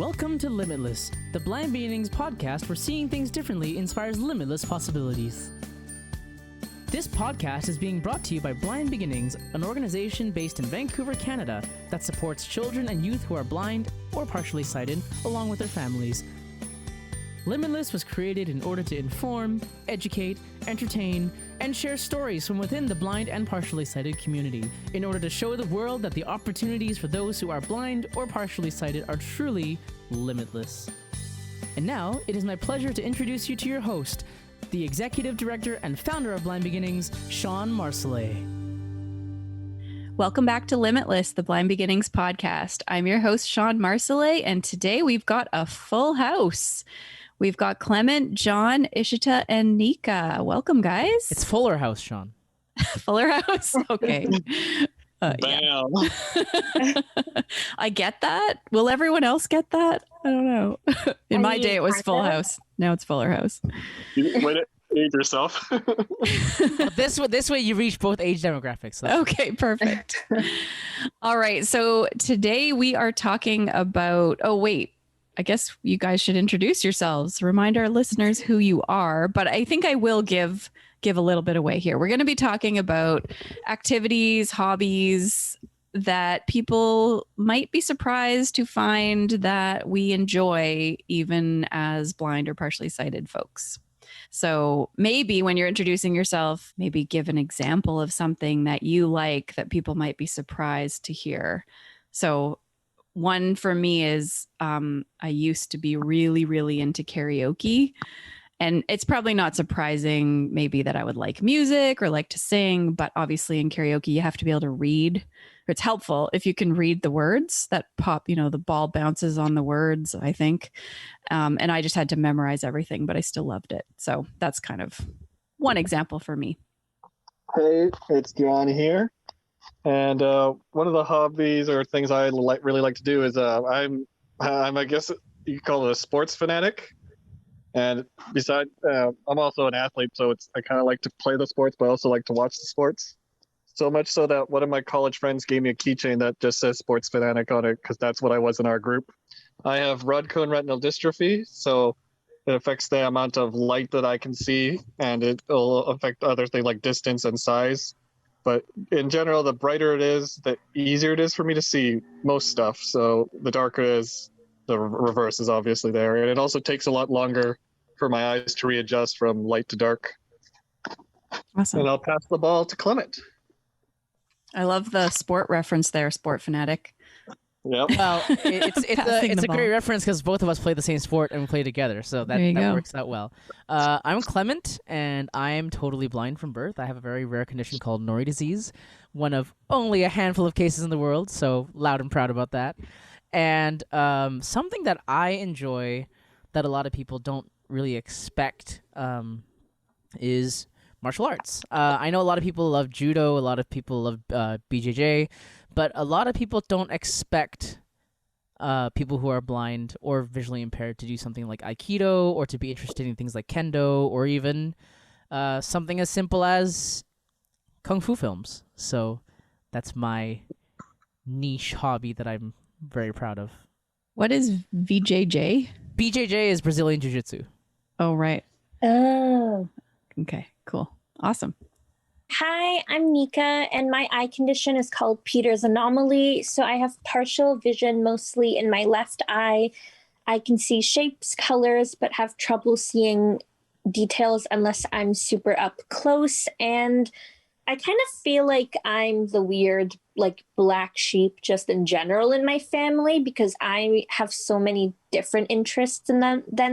Welcome to Limitless, the Blind Beginnings podcast where seeing things differently inspires limitless possibilities. This podcast is being brought to you by Blind Beginnings, an organization based in Vancouver, Canada, that supports children and youth who are blind or partially sighted, along with their families. Limitless was created in order to inform, educate, entertain, and share stories from within the blind and partially sighted community in order to show the world that the opportunities for those who are blind or partially sighted are truly limitless. And now, it is my pleasure to introduce you to your host, the Executive Director and Founder of Blind Beginnings, Shawn Marcellet. Welcome back to Limitless, the Blind Beginnings podcast. I'm your host, Shawn Marcellet, and today we've got a full house. We've got Clement, John, Ishita, and Nika. Welcome, guys. It's Fuller House, Shawn. Fuller House? Okay. Bam. Yeah. I get that. Will everyone else get that? I don't know. In my day, it was Full House. Now it's Fuller House. You wait age yourself. Well, this way you reach both age demographics. So. Okay, perfect. All right. So today we are talking about, I guess you guys should introduce yourselves. Remind our listeners who you are, but I think I will give a little bit away here. We're going to be talking about activities, hobbies that people might be surprised to find that we enjoy even as blind or partially sighted folks. So maybe when you're introducing yourself, maybe give an example of something that you like that people might be surprised to hear. So one for me is I used to be really, really into karaoke. And it's probably not surprising maybe that I would like music or like to sing, but obviously in karaoke, you have to be able to read. It's helpful if you can read the words that pop, the ball bounces on the words, I think. And I just had to memorize everything, but I still loved it. So that's kind of one example for me. Hey, it's John here. And one of the hobbies or things I really like to do is I'm I guess you could call it a sports fanatic. And besides, I'm also an athlete, so I kind of like to play the sports, but I also like to watch the sports. So much so that one of my college friends gave me a keychain that just says sports fanatic on it, because that's what I was in our group. I have rod cone retinal dystrophy, so it affects the amount of light that I can see, and it will affect other things like distance and size. But in general, the brighter it is, the easier it is for me to see most stuff. So the darker it is, the reverse is obviously there. And it also takes a lot longer for my eyes to readjust from light to dark. Awesome. And I'll pass the ball to Clement. I love the sport reference there, sport fanatic. Yep. Well, it's a great reference because both of us play the same sport and we play together, so that works out well. I'm Clement, and I am totally blind from birth. I have a very rare condition called Norrie disease, one of only a handful of cases in the world, so loud and proud about that. And something that I enjoy that a lot of people don't really expect is martial arts. I know a lot of people love judo, a lot of people love BJJ, but a lot of people don't expect people who are blind or visually impaired to do something like Aikido or to be interested in things like Kendo or even something as simple as Kung Fu films. So that's my niche hobby that I'm very proud of. What is VJJ? BJJ is Brazilian Jiu-Jitsu. Oh, right. Oh. Okay, cool. Awesome. Hi, I'm Nika, and my eye condition is called Peter's anomaly. So I have partial vision mostly in my left eye. I can see shapes, colors, but have trouble seeing details unless I'm super up close. And I kind of feel like I'm the weird, black sheep just in general in my family because I have so many different interests than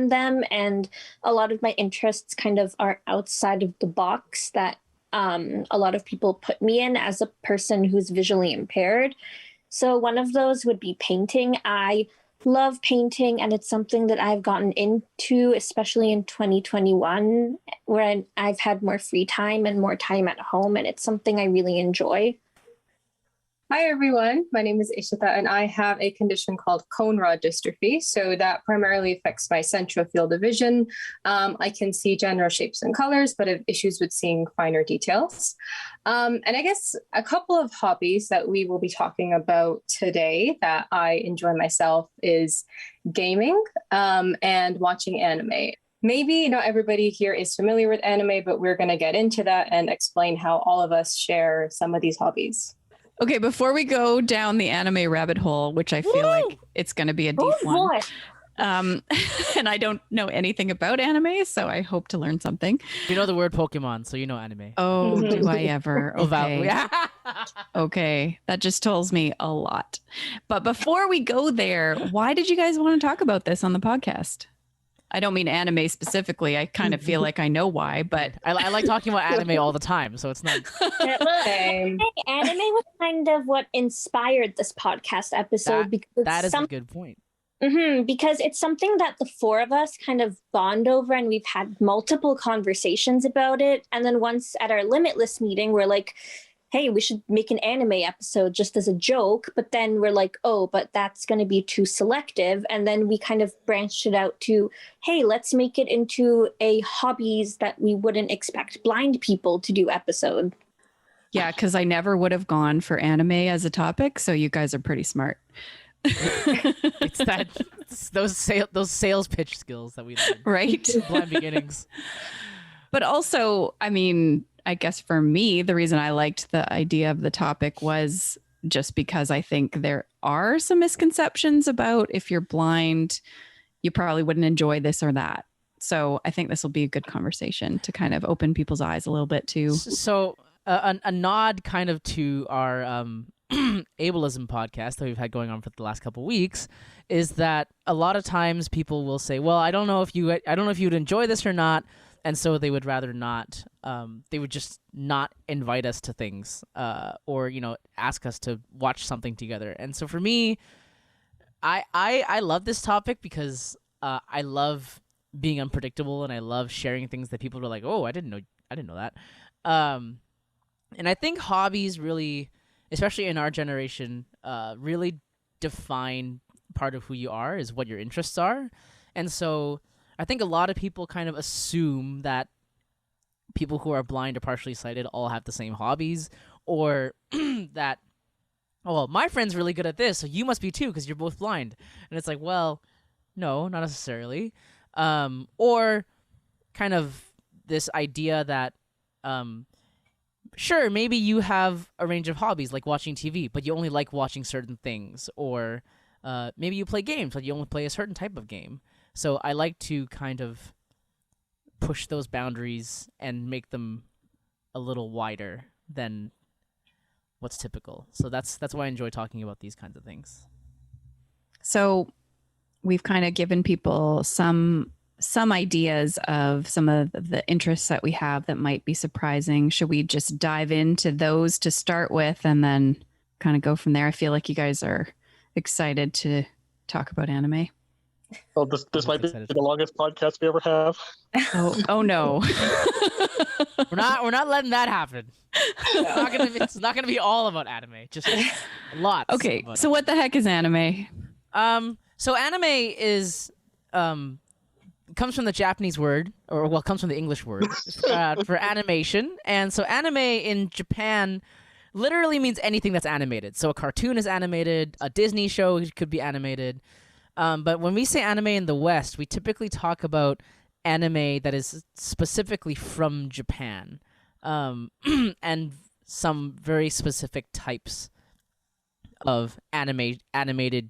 them. And a lot of my interests kind of are outside of the box that a lot of people put me in as a person who's visually impaired. So one of those would be painting. I love painting, and it's something that I've gotten into, especially in 2021, where I've had more free time and more time at home, and it's something I really enjoy. Hi, everyone. My name is Ishita, and I have a condition called cone rod dystrophy. So that primarily affects my central field of vision. I can see general shapes and colors, but have issues with seeing finer details. And I guess a couple of hobbies that we will be talking about today that I enjoy myself is gaming and watching anime. Maybe not everybody here is familiar with anime, but we're going to get into that and explain how all of us share some of these hobbies. Okay, before we go down the anime rabbit hole, which I feel like it's going to be a deep one, and I don't know anything about anime, so I hope to learn something. You know the word Pokemon, so you know anime. Oh, do I ever? Okay. Okay, that just tells me a lot. But before we go there, why did you guys want to talk about this on the podcast? I don't mean anime specifically. I kind of feel like I know why, but I like talking about anime all the time, so it's not. Anime was kind of what inspired this podcast episode. That is a good point. Because it's something that the four of us kind of bond over, and we've had multiple conversations about it. And then once at our Limitless meeting, we're like, hey, we should make an anime episode just as a joke. But then we're like, oh, but that's going to be too selective. And then we kind of branched it out to, hey, let's make it into a hobbies that we wouldn't expect blind people to do episode. Yeah, because I never would have gone for anime as a topic. So you guys are pretty smart. It's those sales pitch skills that we learn. Right. Blind beginnings. But also, I mean, I guess for me, the reason I liked the idea of the topic was just because I think there are some misconceptions about if you're blind, you probably wouldn't enjoy this or that. So I think this will be a good conversation to kind of open people's eyes a little bit too. So a nod kind of to our ableism podcast that we've had going on for the last couple of weeks is that a lot of times people will say, well, I don't know if you would enjoy this or not. And so they would rather not, they would just not invite us to things or, ask us to watch something together. And so for me, I love this topic because I love being unpredictable and I love sharing things that people are like, oh, I didn't know that. And I think hobbies really, especially in our generation, really define part of who you are, is what your interests are. And so I think a lot of people kind of assume that people who are blind or partially sighted all have the same hobbies, or that, oh, well, my friend's really good at this, so you must be too because you're both blind. And it's like, well, no, not necessarily. Or kind of this idea that, sure, maybe you have a range of hobbies like watching TV, but you only like watching certain things. Or maybe you play games, but you only play a certain type of game. So I like to kind of push those boundaries and make them a little wider than what's typical. So that's why I enjoy talking about these kinds of things. So we've kind of given people some ideas of some of the interests that we have that might be surprising. Should we just dive into those to start with and then kind of go from there? I feel like you guys are excited to talk about anime. Well, this might be the longest podcast we ever have. Oh no. We're not letting that happen. It's not gonna be all about anime. Just lots. Okay, so what the heck is anime? So anime is comes from the Japanese word, comes from the English word for animation. And so anime in Japan literally means anything that's animated. So a cartoon is animated, a Disney show could be animated. But when we say anime in the West, we typically talk about anime that is specifically from Japan, and some very specific types of animated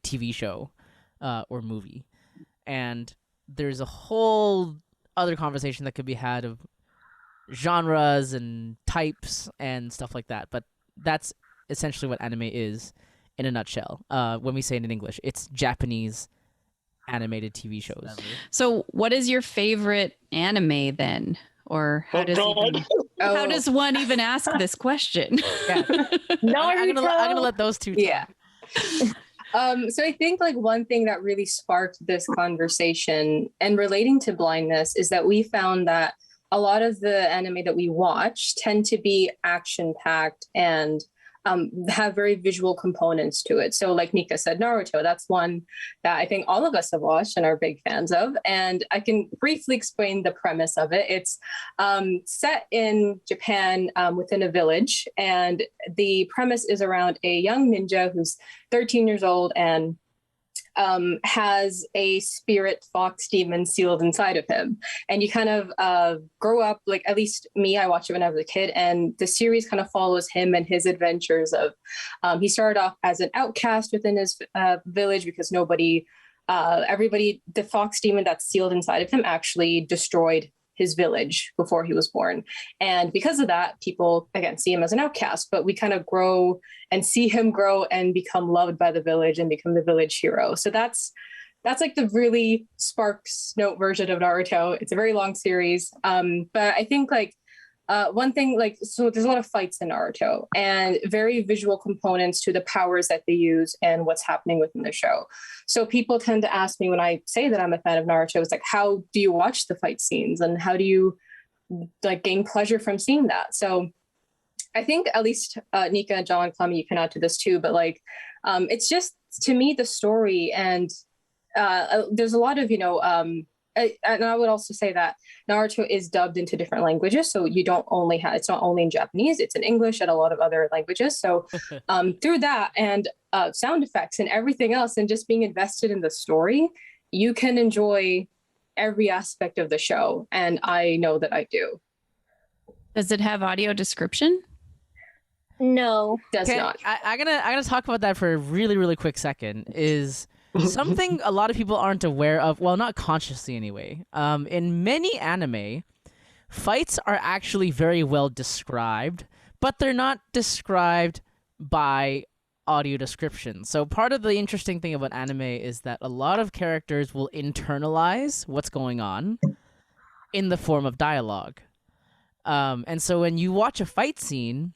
TV show or movie. And there's a whole other conversation that could be had of genres and types and stuff like that. But that's essentially what anime is in a nutshell. When we say it in English, it's Japanese animated TV shows. So what is your favorite anime then? Or how does one even ask this question? Yeah. I'm gonna let those two talk. Yeah. So I think like one thing that really sparked this conversation and relating to blindness is that we found that a lot of the anime that we watch tend to be action-packed and have very visual components to it. So like Nika said, Naruto, that's one that I think all of us have watched and are big fans of. And I can briefly explain the premise of it. It's set in Japan within a village. And the premise is around a young ninja who's 13 years old and has a spirit fox demon sealed inside of him. And you kind of grow up, like at least me, I watched it when I was a kid, and the series kind of follows him and his adventures of, he started off as an outcast within his village because everybody, the fox demon that's sealed inside of him actually destroyed his village before he was born. And because of that, people, again, see him as an outcast, but we kind of grow and see him grow and become loved by the village and become the village hero. So that's like the really Sparks Note version of Naruto. It's a very long series. But I think like one thing, like, so there's a lot of fights in Naruto and very visual components to the powers that they use and what's happening within the show. So people tend to ask me when I say that I'm a fan of Naruto, it's like, how do you watch the fight scenes and how do you like gain pleasure from seeing that? So I think at least Nika, John, Clement, you can add to this too, but like, it's just, to me, the story and there's a lot of, and I would also say that Naruto is dubbed into different languages. So you don't only have, it's not only in Japanese, it's in English and a lot of other languages. So through that and sound effects and everything else and just being invested in the story, you can enjoy every aspect of the show. And I know that I do. Does it have audio description? No, does not. I'm gonna talk about that for a really, really quick second. Is something a lot of people aren't aware of, well, not consciously anyway. In many anime, fights are actually very well described, but they're not described by audio description. So part of the interesting thing about anime is that a lot of characters will internalize what's going on in the form of dialogue. And so when you watch a fight scene,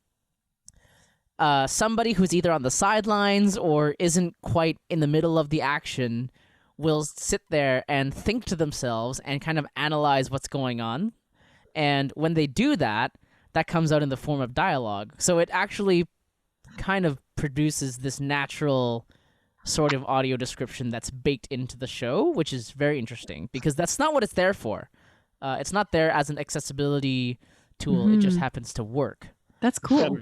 somebody who's either on the sidelines or isn't quite in the middle of the action will sit there and think to themselves and kind of analyze what's going on. And when they do that, that comes out in the form of dialogue. So it actually kind of produces this natural sort of audio description that's baked into the show, which is very interesting because that's not what it's there for. It's not there as an accessibility tool. Mm-hmm. It just happens to work. That's cool.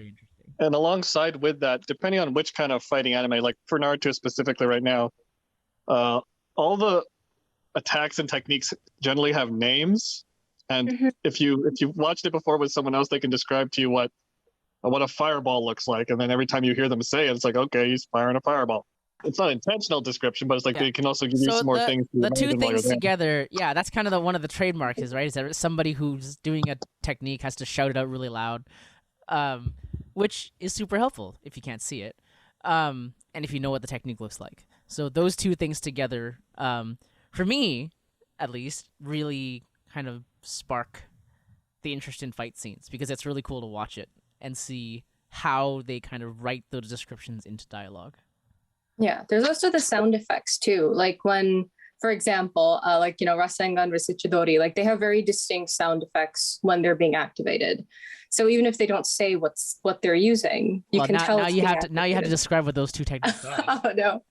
And alongside with that, depending on which kind of fighting anime, like for Naruto specifically right now, all the attacks and techniques generally have names. And if you've watched it before with someone else, they can describe to you what a fireball looks like. And then every time you hear them say it, it's like, okay, he's firing a fireball. It's not intentional description, but it's like they can also give you some more things. The two things together, that's kind of one of the trademarks is, right? Is that somebody who's doing a technique has to shout it out really loud. Which is super helpful if you can't see it, and if you know what the technique looks like. So those two things together, for me, at least, really kind of spark the interest in fight scenes because it's really cool to watch it and see how they kind of write those descriptions into dialogue. Yeah, there's also the sound effects too. Like when, for example, Rasengan versus Chidori, like they have very distinct sound effects when they're being activated. So even if they don't say what they're using, you can tell. Now you have to describe what those two techniques are. Oh no!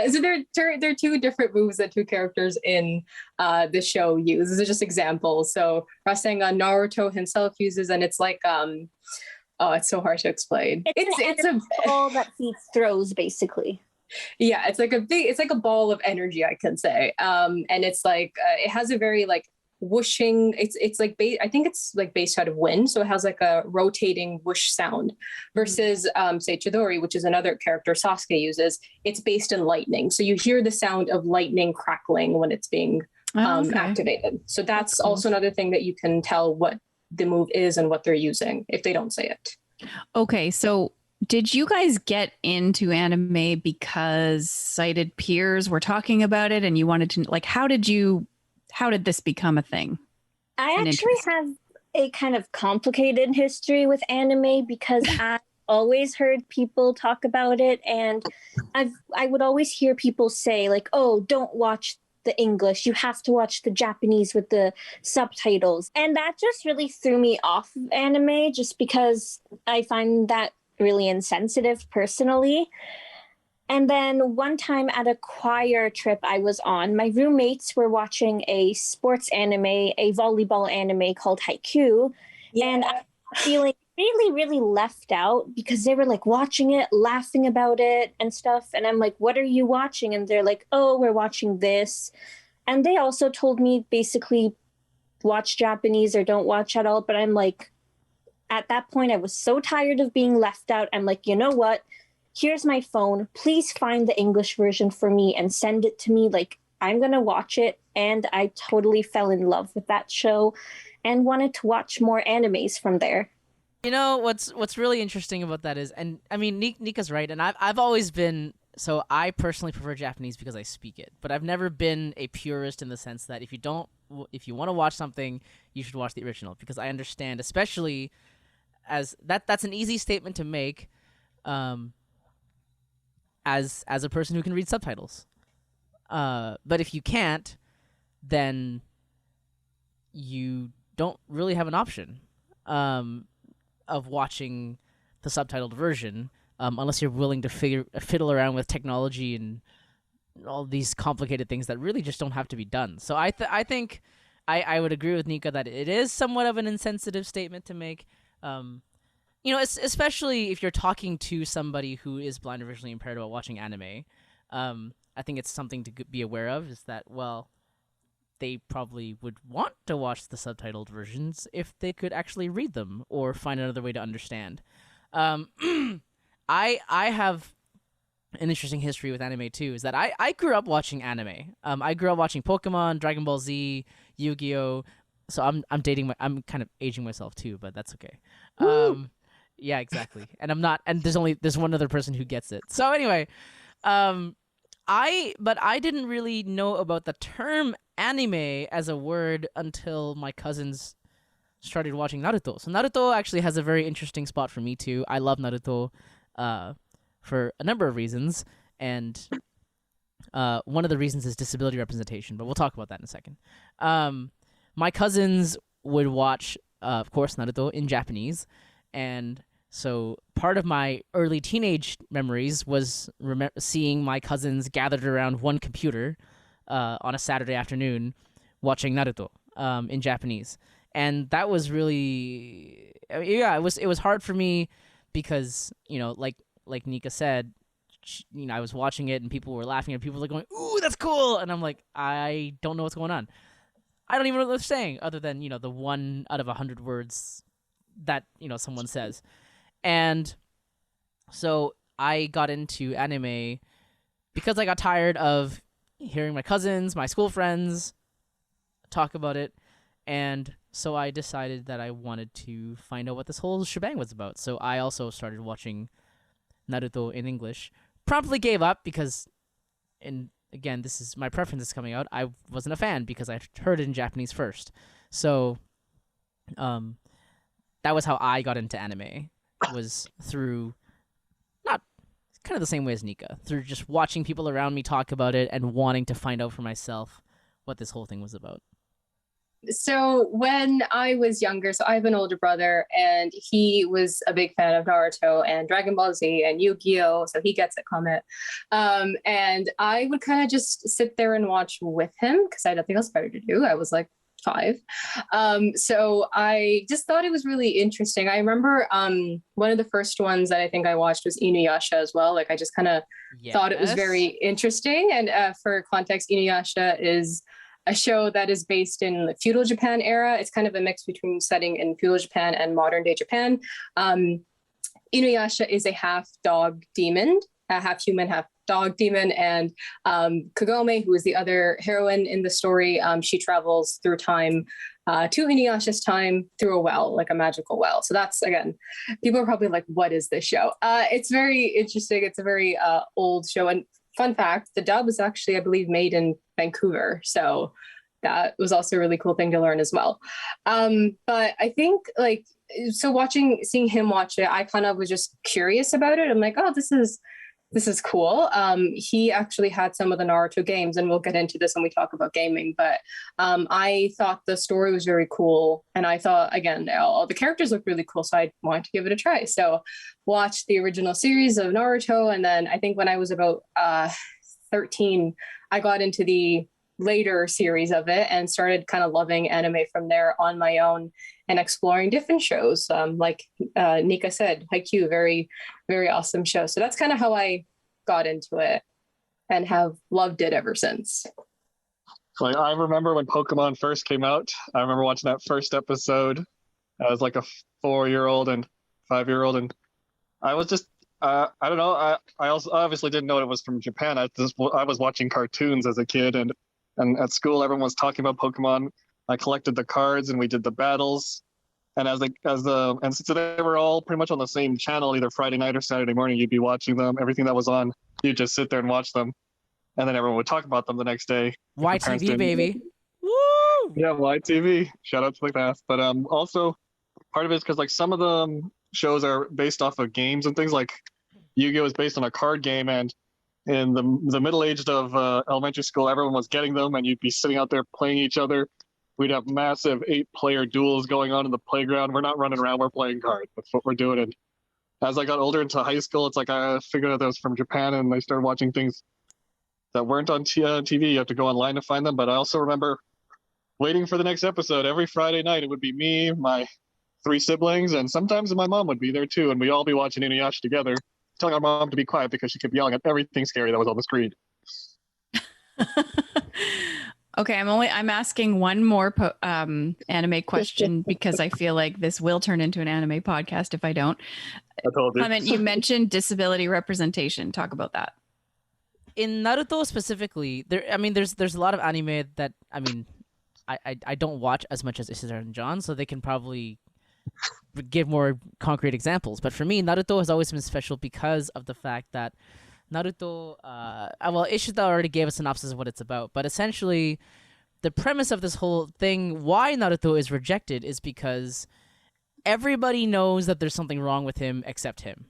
So they're two different moves that two characters in the show use. These are just examples. So Rasengan Naruto himself uses, and it's like it's so hard to explain. It's a ball that feeds throws, basically. Yeah, it's like a ball of energy, I can say. And it's like it has a very like whooshing. It's like I think it's like based out of wind, so it has like a rotating whoosh sound. Versus say Chidori, which is another character Sasuke uses. It's based in lightning, so you hear the sound of lightning crackling when it's being activated. So that's cool. Also another thing that you can tell what the move is and what they're using if they don't say it. Okay, so did you guys get into anime because sighted peers were talking about it and you wanted to, like, how did this become a thing? I actually have a kind of complicated history with anime because I always heard people talk about it, and I would always hear people say like, oh, don't watch the English, you have to watch the Japanese with the subtitles. And that just really threw me off of anime just because I find that really insensitive personally. And then one time at a choir trip I was on, my roommates were watching a sports anime, a volleyball anime called Haikyuu. Yeah. And I was feeling really, really left out because they were like watching it, laughing about it and stuff. And I'm like, what are you watching? And they're like, oh, we're watching this. And they also told me basically watch Japanese or don't watch at all. But I'm like, at that point, I was so tired of being left out. I'm like, you know what? Here's my phone. Please find the English version for me and send it to me. Like, I'm going to watch it. And I totally fell in love with that show and wanted to watch more animes from there. You know, what's really interesting about that is, and I mean, Nika's right, and I've always been, so I personally prefer Japanese because I speak it, but I've never been a purist in the sense that if you want to watch something, you should watch the original, because I understand, especially as that's an easy statement to make, as a person who can read subtitles. But if you can't, then you don't really have an option of watching the subtitled version, unless you're willing to fiddle around with technology and all these complicated things that really just don't have to be done. So I think I would agree with Nika that it is somewhat of an insensitive statement to make. You know, especially if you're talking to somebody who is blind or visually impaired about watching anime. I think it's something to be aware of, is that, well, they probably would want to watch the subtitled versions if they could actually read them or find another way to understand. I have an interesting history with anime too, is that I grew up watching anime. I grew up watching Pokemon, Dragon Ball Z, Yu-Gi-Oh! So I'm I'm kind of aging myself too, but that's okay. Yeah, exactly. And I'm not, and there's one other person who gets it. So anyway, I didn't really know about the term anime as a word until my cousins started watching Naruto. So Naruto actually has a very interesting spot for me too. I love Naruto for a number of reasons, and one of the reasons is disability representation, but we'll talk about that in a second. My cousins would watch, of course, Naruto in Japanese, and so part of my early teenage memories was seeing my cousins gathered around one computer on a Saturday afternoon watching Naruto in Japanese. And that was really, yeah, it was hard for me because, you know, like Nika said, you know, I was watching it and people were laughing and people were going, "Ooh, that's cool!" And I'm like, I don't know what's going on. I don't even know what they're saying, other than, you know, the 1 out of 100 words that, you know, someone says. And so I got into anime because I got tired of hearing my cousins, my school friends talk about it, and so I decided that I wanted to find out what this whole shebang was about. So I also started watching Naruto in English. Promptly gave up because, and again, this is my preference is coming out, I wasn't a fan because I heard it in Japanese first. So that was how I got into anime, was through, not kind of the same way as Nika, through just watching people around me talk about it and wanting to find out for myself what this whole thing was about. So when I was younger, so I have an older brother and he was a big fan of Naruto and Dragon Ball Z and Yu-Gi-Oh! So he gets it, Clement. And I would kind of just sit there and watch with him because I had nothing else better to do. I was like 5. So I just thought it was really interesting. I remember one of the first ones that I think I watched was Inuyasha as well. Like I just kind of thought it was very interesting. And for context, Inuyasha is a show that is based in the feudal Japan era. It's kind of a mix between setting in feudal Japan and modern day Japan. Inuyasha is a half dog demon, a half human, half dog demon. And Kagome, who is the other heroine in the story, she travels through time to Inuyasha's time through a well, like a magical well. So that's, again, people are probably like, what is this show? It's very interesting. It's a very old show. And fun fact, the dub was actually, I believe, made in Vancouver. So that was also a really cool thing to learn as well. But I think seeing him watch it, I kind of was just curious about it. I'm like, oh, this is this is cool. He actually had some of the Naruto games, and we'll get into this when we talk about gaming. But I thought the story was very cool, and I thought, again, all the characters look really cool, so I wanted to give it a try. So watched the original series of Naruto, and then I think when I was about 13, I got into the later series of it and started kind of loving anime from there on my own and exploring different shows. Like Nika said, Haikyuu, very, very awesome show. So that's kind of how I got into it and have loved it ever since. Like, I remember when Pokemon first came out, I remember watching that first episode. I was like a 4-year-old and 5-year-old, and I was just, I don't know. I also obviously didn't know it was from Japan. I was watching cartoons as a kid, and at school everyone was talking about Pokemon. I collected the cards and we did the battles. And since they were all pretty much on the same channel, either Friday night or Saturday morning, you'd be watching them. Everything that was on, you'd just sit there and watch them, and then everyone would talk about them the next day. YTV, baby. Woo! Yeah, YTV. Shout out to the past. But also part of it is because like some of the shows are based off of games and things. Like Yu-Gi-Oh is based on a card game, and in the middle aged of elementary school, everyone was getting them, and you'd be sitting out there playing each other. We'd have massive 8-player duels going on in the playground. We're not running around, we're playing cards. That's what we're doing. And as I got older into high school, it's like I figured out that was from Japan, and I started watching things that weren't on TV. You have to go online to find them. But I also remember waiting for the next episode every Friday night. It would be me, my 3 siblings, and sometimes my mom would be there too, and we'd all be watching Inuyasha together, telling our mom to be quiet because she kept yelling at everything scary that was on the screen. Okay, I'm asking one more anime question because I feel like this will turn into an anime podcast if I don't. I told you. Clement, you mentioned disability representation. Talk about that. In Naruto specifically, there's a lot of anime that I don't watch as much as Ishita and John, so they can probably give more concrete examples. But for me, Naruto has always been special because of the fact that Naruto, Ishita already gave a synopsis of what it's about, but essentially the premise of this whole thing, why Naruto is rejected, is because everybody knows that there's something wrong with him except him.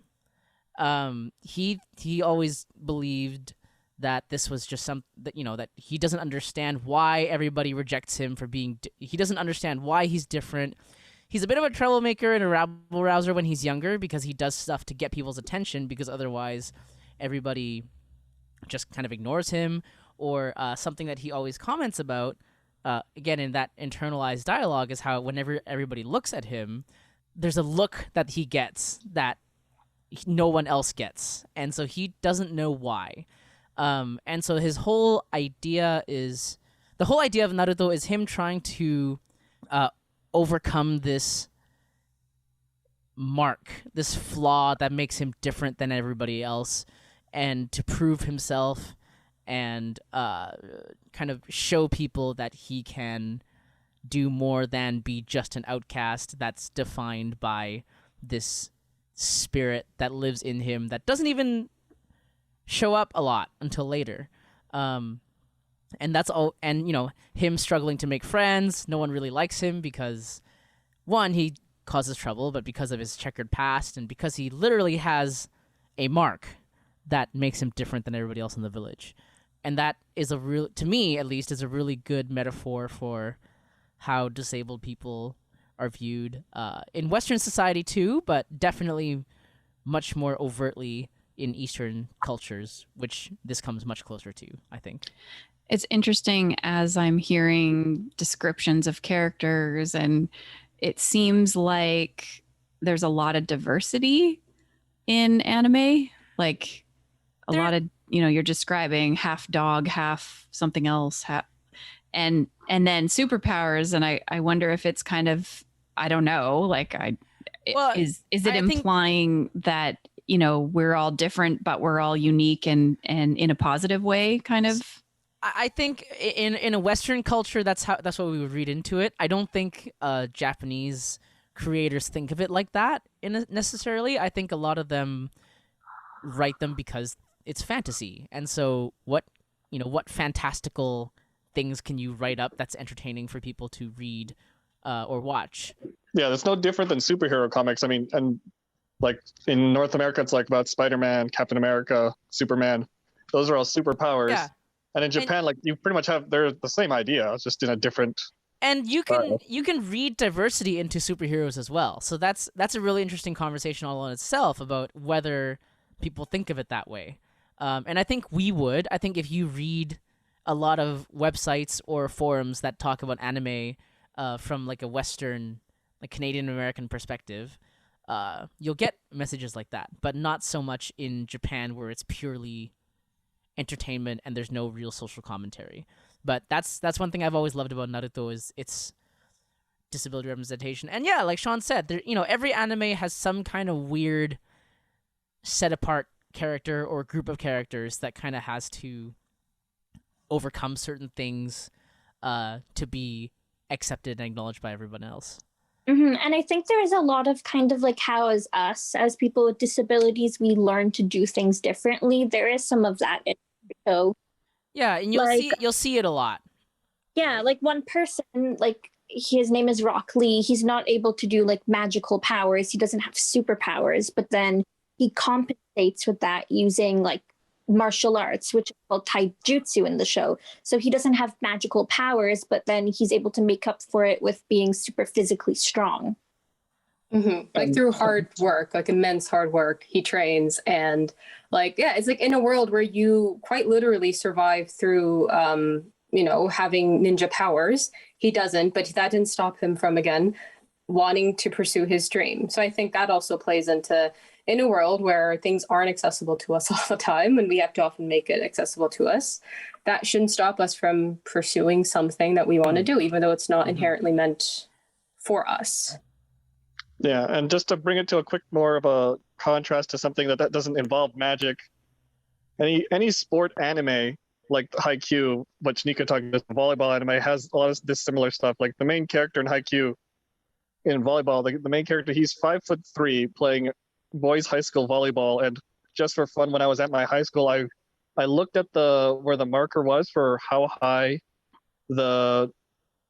He always believed that this was just that he doesn't understand why everybody rejects him for being, he doesn't understand why he's different. He's a bit of a troublemaker and a rabble-rouser when he's younger because he does stuff to get people's attention, because otherwise everybody just kind of ignores him. Or something that he always comments about, again in that internalized dialogue, is how whenever everybody looks at him, there's a look that he gets that no one else gets. And so he doesn't know why. And so the whole idea of Naruto is him trying to overcome this mark, this flaw that makes him different than everybody else, and to prove himself and kind of show people that he can do more than be just an outcast that's defined by this spirit that lives in him that doesn't even show up a lot until later. And that's all. And him struggling to make friends. No one really likes him because, one, he causes trouble, but because of his checkered past and because he literally has a mark that makes him different than everybody else in the village. And that is to me at least, is a really good metaphor for how disabled people are viewed in Western society too, but definitely much more overtly in Eastern cultures, which this comes much closer to, I think. It's interesting as I'm hearing descriptions of characters, and it seems like there's a lot of diversity in anime. Like a lot of, you're describing half dog, half something else, and then superpowers. And I wonder if it's kind of, I don't know, like is it implying that, we're all different, but we're all unique and in a positive way, kind of? I think in a Western culture, that's what we would read into it. I don't think Japanese creators think of it like that necessarily. I think a lot of them write them because it's fantasy, and so what fantastical things can you write up that's entertaining for people to read or watch? Yeah, that's no different than superhero comics. I mean, and Like in North America, it's like about Spider-Man, Captain America, Superman. Those are all superpowers. Yeah. And in Japan, like you pretty much they're the same idea, it's just in a different. And you can read diversity into superheroes as well. So that's a really interesting conversation all in itself about whether people think of it that way. And I think we would. I think if you read a lot of websites or forums that talk about anime from like a Western, like Canadian American perspective, you'll get messages like that, but not so much in Japan where it's purely entertainment and there's no real social commentary. But that's one thing I've always loved about Naruto is its disability representation. And yeah, like Shawn said, there, every anime has some kind of weird set apart character or group of characters that kind of has to overcome certain things to be accepted and acknowledged by everyone else. Mm-hmm. And I think there is a lot of kind of like how as people with disabilities, we learn to do things differently. There is some of that in Naruto. Yeah, and you'll see it a lot. Yeah, like one person, like his name is Rock Lee. He's not able to do like magical powers. He doesn't have superpowers, but then he compensates with that using like martial arts, which is called taijutsu in the show. So he doesn't have magical powers, but then he's able to make up for it with being super physically strong. Mm-hmm. Like through hard work, like immense hard work, he trains. And like, yeah, it's like in a world where you quite literally survive through, having ninja powers. He doesn't, but that didn't stop him from, again, wanting to pursue his dream. So I think that also plays into, in a world where things aren't accessible to us all the time, and we have to often make it accessible to us, that shouldn't stop us from pursuing something that we want to do, even though it's not inherently meant for us. Yeah, and just to bring it to a quick more of a contrast to something that doesn't involve magic, any sport anime like Haikyuu, which Nika talked about, volleyball anime has a lot of this similar stuff. Like the main character in Haikyuu, in volleyball, the main character, he's 5'3", playing boys high school volleyball, and just for fun, when I was at my high school, I looked at where the marker was for how high the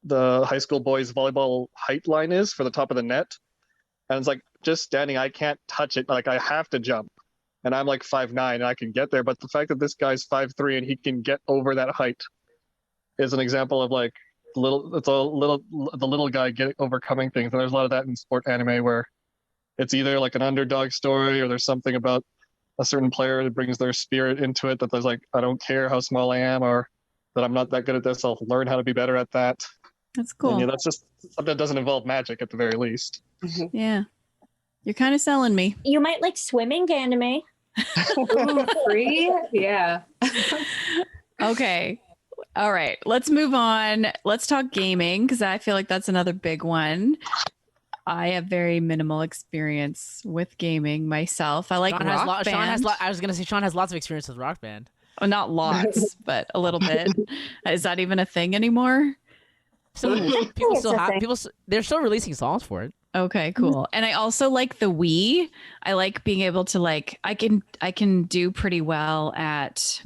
high school boys volleyball height line is for the top of the net. And it's like, just standing, I can't touch it. Like, I have to jump. And I'm like 5'9", and I can get there. But the fact that this guy's 5'3", and he can get over that height is an example of like the little guy overcoming things. And there's a lot of that in sport anime where it's either like an underdog story, or there's something about a certain player that brings their spirit into it, that there's like, I don't care how small I am, or that I'm not that good at this, I'll learn how to be better at that. That's cool. And, yeah, that's just something that doesn't involve magic at the very least. Yeah. You're kind of selling me. You might like swimming anime. Ooh, free? Yeah. Okay. All right. Let's move on. Let's talk gaming, because I feel like that's another big one. I have very minimal experience with gaming myself. I like Rock Band. I was going to say Shawn has lots of experience with Rock Band. Oh, not lots, but a little bit. Is that even a thing anymore? So they're still releasing songs for it. Okay, cool. And I also like the Wii. I like being able to I can do pretty well at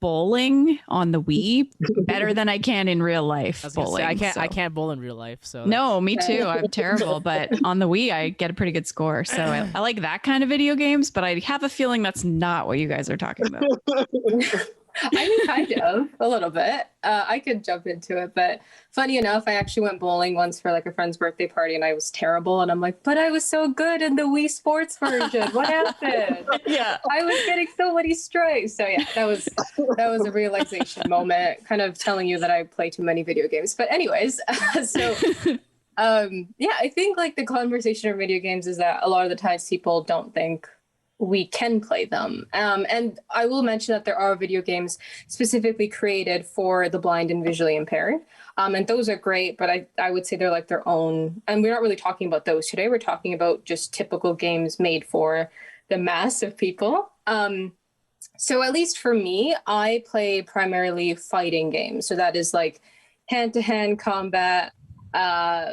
bowling on the Wii, better than I can in real life bowling. I can't bowl in real life. So no, me too. I'm terrible, but on the Wii I get a pretty good score. So I like that kind of video games, but I have a feeling that's not what you guys are talking about. I mean, kind of, a little bit. I could jump into it, but funny enough, I actually went bowling once for like a friend's birthday party, and I was terrible. And I'm like, but I was so good in the Wii Sports version. What happened? Yeah, I was getting so many strikes. So yeah, that was a realization moment, kind of telling you that I play too many video games. But anyways, yeah, I think like the conversation of video games is that a lot of the times people don't think we can play them. And I will mention that there are video games specifically created for the blind and visually impaired. And those are great, but I would say they're like their own. And we're not really talking about those today. We're talking about just typical games made for the mass of people. So at least for me, I play primarily fighting games. So that is like hand-to-hand combat,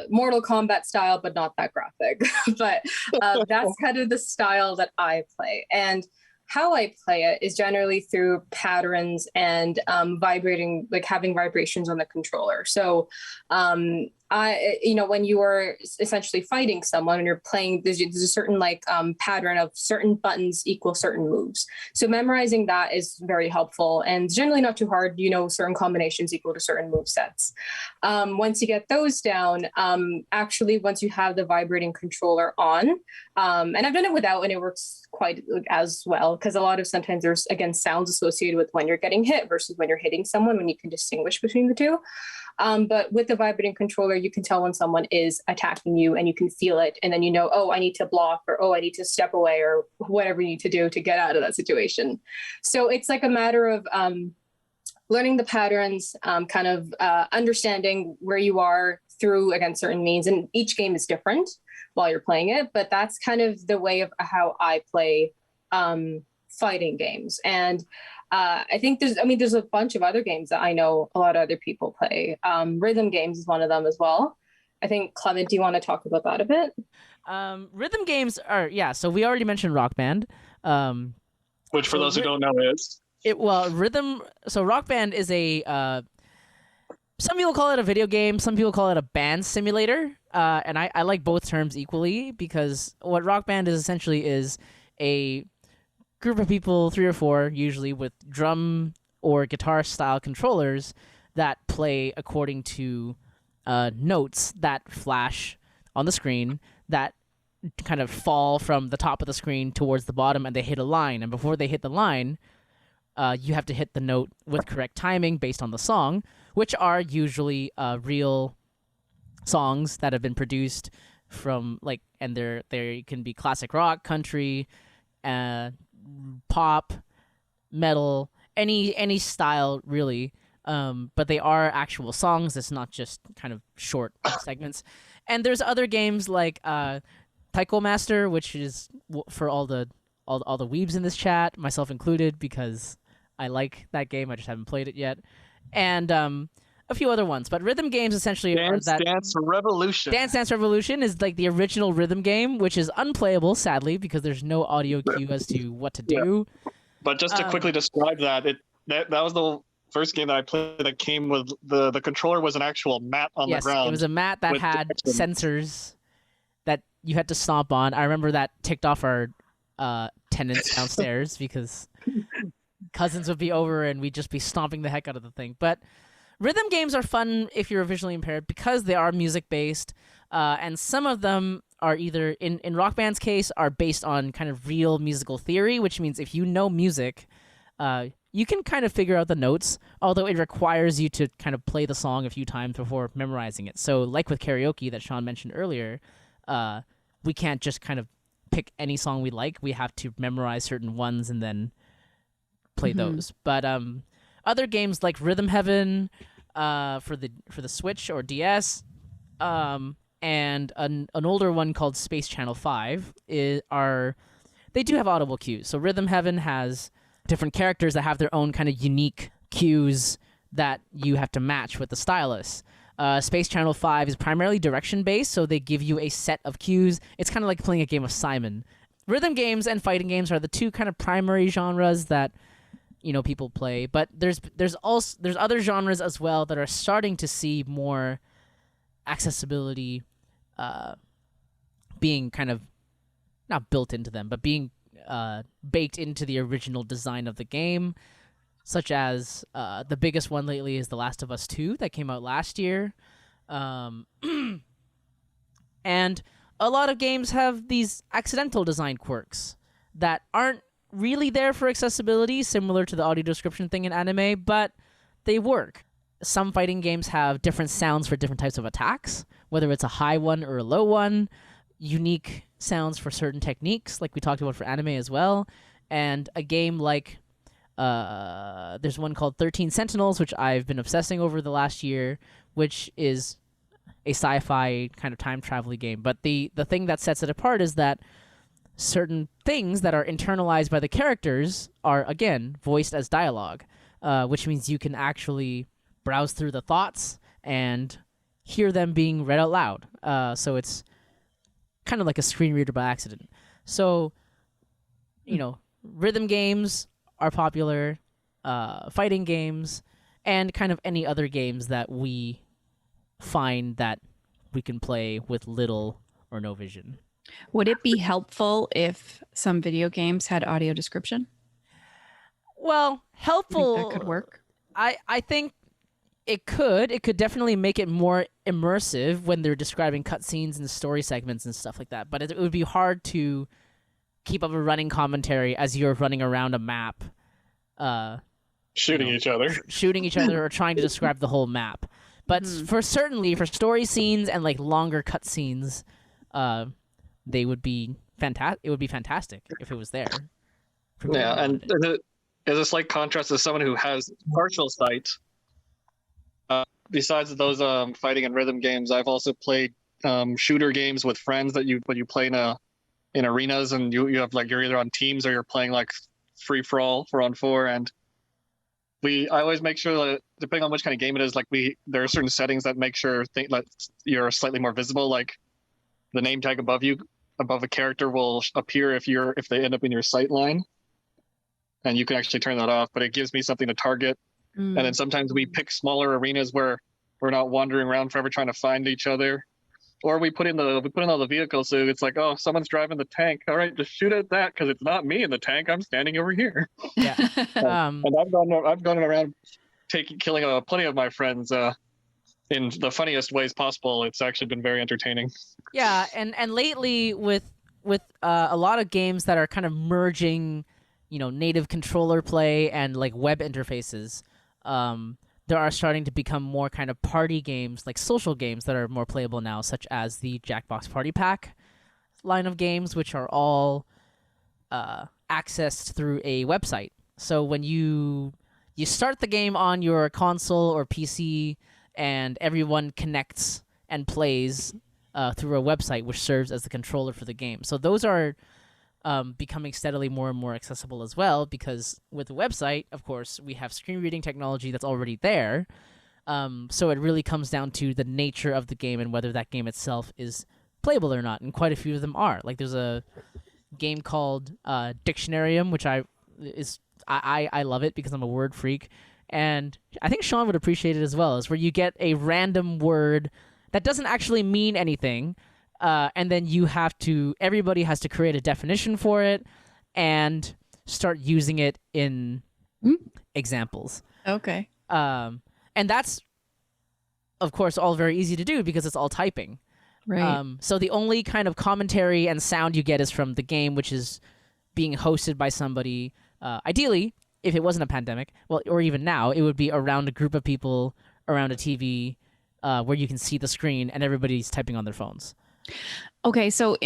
Mortal Kombat style, but not that graphic. But that's kind of the style that I play. And how I play it is generally through patterns and vibrating, like having vibrations on the controller. So when you are essentially fighting someone and you're playing, there's a certain pattern of certain buttons equal certain moves. So memorizing that is very helpful and generally not too hard. Certain combinations equal to certain move sets. Once you get those down, actually, once you have the vibrating controller on, and I've done it without, and it works quite as well, because a lot of sometimes there's, again, sounds associated with when you're getting hit versus when you're hitting someone, when you can distinguish between the two. But with the vibrating controller, you can tell when someone is attacking you and you can feel it. And then oh, I need to block, or oh, I need to step away, or whatever you need to do to get out of that situation. So it's like a matter of learning the patterns, understanding where you are through, again, certain means. And each game is different while you're playing it. But that's kind of the way of how I play fighting games. And I think there's a bunch of other games that I know a lot of other people play. Rhythm games is one of them as well. I think, Clement, do you want to talk about that a bit? Rhythm games are, so we already mentioned Rock Band. Which, for those who don't know, is... So Rock Band is a... some people call it a video game, some people call it a band simulator. And I like both terms equally, because what Rock Band is essentially is a group of people, 3 or 4 usually, with drum or guitar style controllers that play according to notes that flash on the screen that kind of fall from the top of the screen towards the bottom, and they hit a line. And before they hit the line, you have to hit the note with correct timing based on the song, which are usually real songs that have been produced from, and they can be classic rock, country, pop, metal, any style really, but they are actual songs. It's not just kind of short segments. And there's other games like Taiko Master, which is for all the weebs in this chat, myself included, because I like that game. I just haven't played it yet, and a few other ones. But rhythm games essentially Dance Revolution. Dance Dance Revolution is like the original rhythm game, which is unplayable, sadly, because there's no audio cue as to what to do. Yeah. But just to quickly describe that was the first game that I played that came with the controller was an actual mat on the ground. It was a mat that had sensors that you had to stomp on. I remember that ticked off our tenants downstairs because cousins would be over and we'd just be stomping the heck out of the thing. But rhythm games are fun if you're visually impaired because they are music-based, and some of them are either, in Rock Band's case, are based on kind of real musical theory, which means if you know music, you can kind of figure out the notes, although it requires you to kind of play the song a few times before memorizing it. So like with karaoke that Shawn mentioned earlier, we can't just kind of pick any song we like. We have to memorize certain ones and then play those. But other games like Rhythm Heaven for the Switch or DS, and an older one called Space Channel 5 they do have audible cues. So Rhythm Heaven has different characters that have their own kind of unique cues that you have to match with the stylus. Space Channel 5 is primarily direction-based, so they give you a set of cues. It's kind of like playing a game of Simon. Rhythm games and fighting games are the two kind of primary genres that people play, but there's other genres as well that are starting to see more accessibility being kind of not built into them, but being baked into the original design of the game, such as the biggest one lately is The Last of Us 2 that came out last year. And a lot of games have these accidental design quirks that aren't really there for accessibility, similar to the audio description thing in anime, but they work. Some fighting games have different sounds for different types of attacks, whether it's a high one or a low one, unique sounds for certain techniques, like we talked about for anime as well. And a game like there's one called 13 Sentinels, which I've been obsessing over the last year, which is a sci-fi kind of time travel game. But the thing that sets it apart is that certain things that are internalized by the characters are, again, voiced as dialogue, which means you can actually browse through the thoughts and hear them being read out loud. So it's kind of like a screen reader by accident. So, rhythm games are popular, fighting games, and kind of any other games that we find that who can play with little or no vision. Would it be helpful if some video games had audio description? Well, helpful. Think that could work. I think it could. It could definitely make it more immersive when they're describing cutscenes and story segments and stuff like that. But it would be hard to keep up a running commentary as you're running around a map, shooting each other, or trying to describe the whole map. But for story scenes and like longer cutscenes, they would be fantastic. It would be fantastic if it was there. Yeah, and there's a slight contrast to someone who has partial sight. Besides those fighting and rhythm games, I've also played shooter games with friends that you play in arenas, and you have like you're either on teams or you're playing like free for all 4-on-4, and I always make sure that depending on which kind of game it is, like there are certain settings that make sure that you're slightly more visible, like the name tag above a character will appear if they end up in your sight line, and you can actually turn that off, but it gives me something to target. And then sometimes we pick smaller arenas where we're not wandering around forever trying to find each other, or we put in all the vehicles, so it's like, oh, someone's driving the tank, all right, just shoot at that because it's not me in the tank, I'm standing over here. Yeah. And I've gone around killing plenty of my friends in the funniest ways possible. It's actually been very entertaining. Yeah, and lately with a lot of games that are kind of merging, native controller play and like web interfaces, there are starting to become more kind of party games, like social games that are more playable now, such as the Jackbox Party Pack line of games, which are all accessed through a website. So when you start the game on your console or PC, and everyone connects and plays through a website, which serves as the controller for the game. So those are becoming steadily more and more accessible as well, because with the website, of course, we have screen reading technology that's already there. So it really comes down to the nature of the game and whether that game itself is playable or not, and quite a few of them are. Like there's a game called Dictionarium, which I love it because I'm a word freak, and I think Shawn would appreciate it as well. Is where you get a random word that doesn't actually mean anything. And then everybody has to create a definition for it and start using it in examples. Okay. And that's, of course, all very easy to do because it's all typing. Right. So the only kind of commentary and sound you get is from the game, which is being hosted by somebody. Ideally, if it wasn't a pandemic, well, or even now, it would be around a group of people around a TV where you can see the screen and everybody's typing on their phones. Okay, so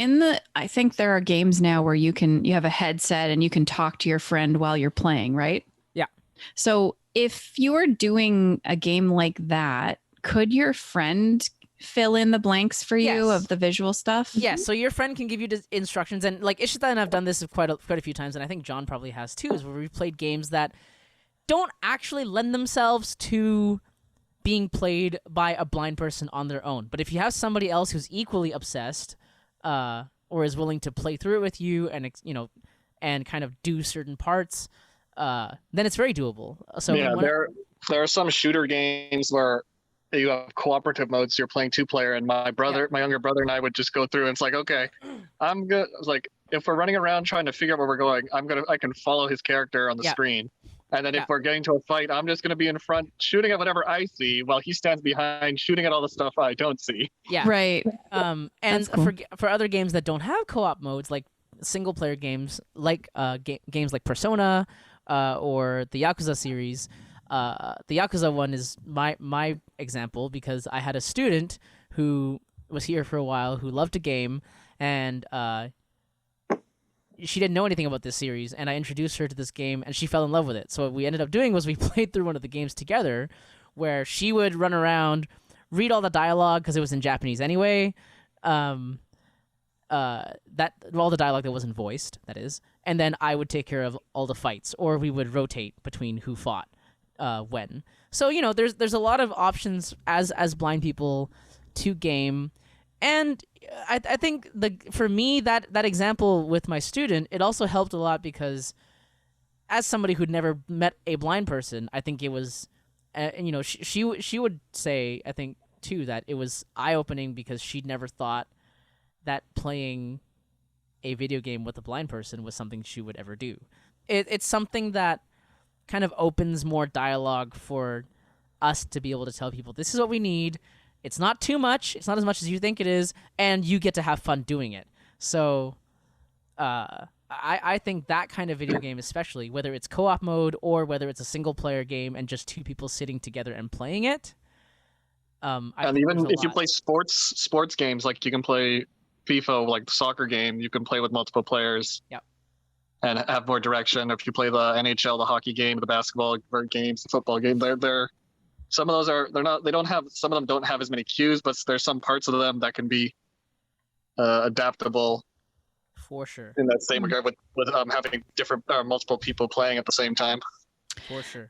I think there are games now where you have a headset and you can talk to your friend while you're playing, right? Yeah. So if you were doing a game like that, could your friend fill in the blanks for you of the visual stuff? Yeah, so your friend can give you instructions, and like Ishita and I've done this quite a few times, and I think John probably has too, is where we've played games that don't actually lend themselves to being played by a blind person on their own. But if you have somebody else who's equally obsessed, or is willing to play through it with you, and and kind of do certain parts, then it's very doable. So yeah, there are some shooter games where you have cooperative modes. You're playing 2-player, and my younger brother, and I would just go through. And it's like, okay, I'm good. Like if we're running around trying to figure out where we're going, I can follow his character on the screen. And then if we're getting to a fight, I'm just going to be in front shooting at whatever I see while he stands behind shooting at all the stuff I don't see. Yeah. Right. And cool. for other games that don't have co-op modes, like single player games, like games like Persona or the Yakuza series, the Yakuza one is my example because I had a student who was here for a while who loved to game, and she didn't know anything about this series, and I introduced her to this game, and she fell in love with it. So what we ended up doing was we played through one of the games together, where she would run around, read all the dialogue because it was in Japanese anyway, all the dialogue that wasn't voiced, that is, and then I would take care of all the fights, or we would rotate between who fought when. So there's a lot of options as blind people to game. And I think for me that example with my student, it also helped a lot because as somebody who'd never met a blind person, I think it was, she would say, I think too, that it was eye-opening because she'd never thought that playing a video game with a blind person was something she would ever do. It's something that kind of opens more dialogue for us to be able to tell people, this is what we need. It's not too much. It's not as much as you think it is, and you get to have fun doing it. So I think that kind of video game, especially, whether it's co-op mode or whether it's a single-player game and just two people sitting together and playing it. And even if you play sports games, like you can play FIFA, like the soccer game, you can play with multiple players. Yep. And have more direction. If you play the NHL, the hockey game, the basketball games, the football game, they're some of those some of them don't have as many cues, but there's some parts of them that can be adaptable. For sure. In that same regard, with having different multiple people playing at the same time. For sure.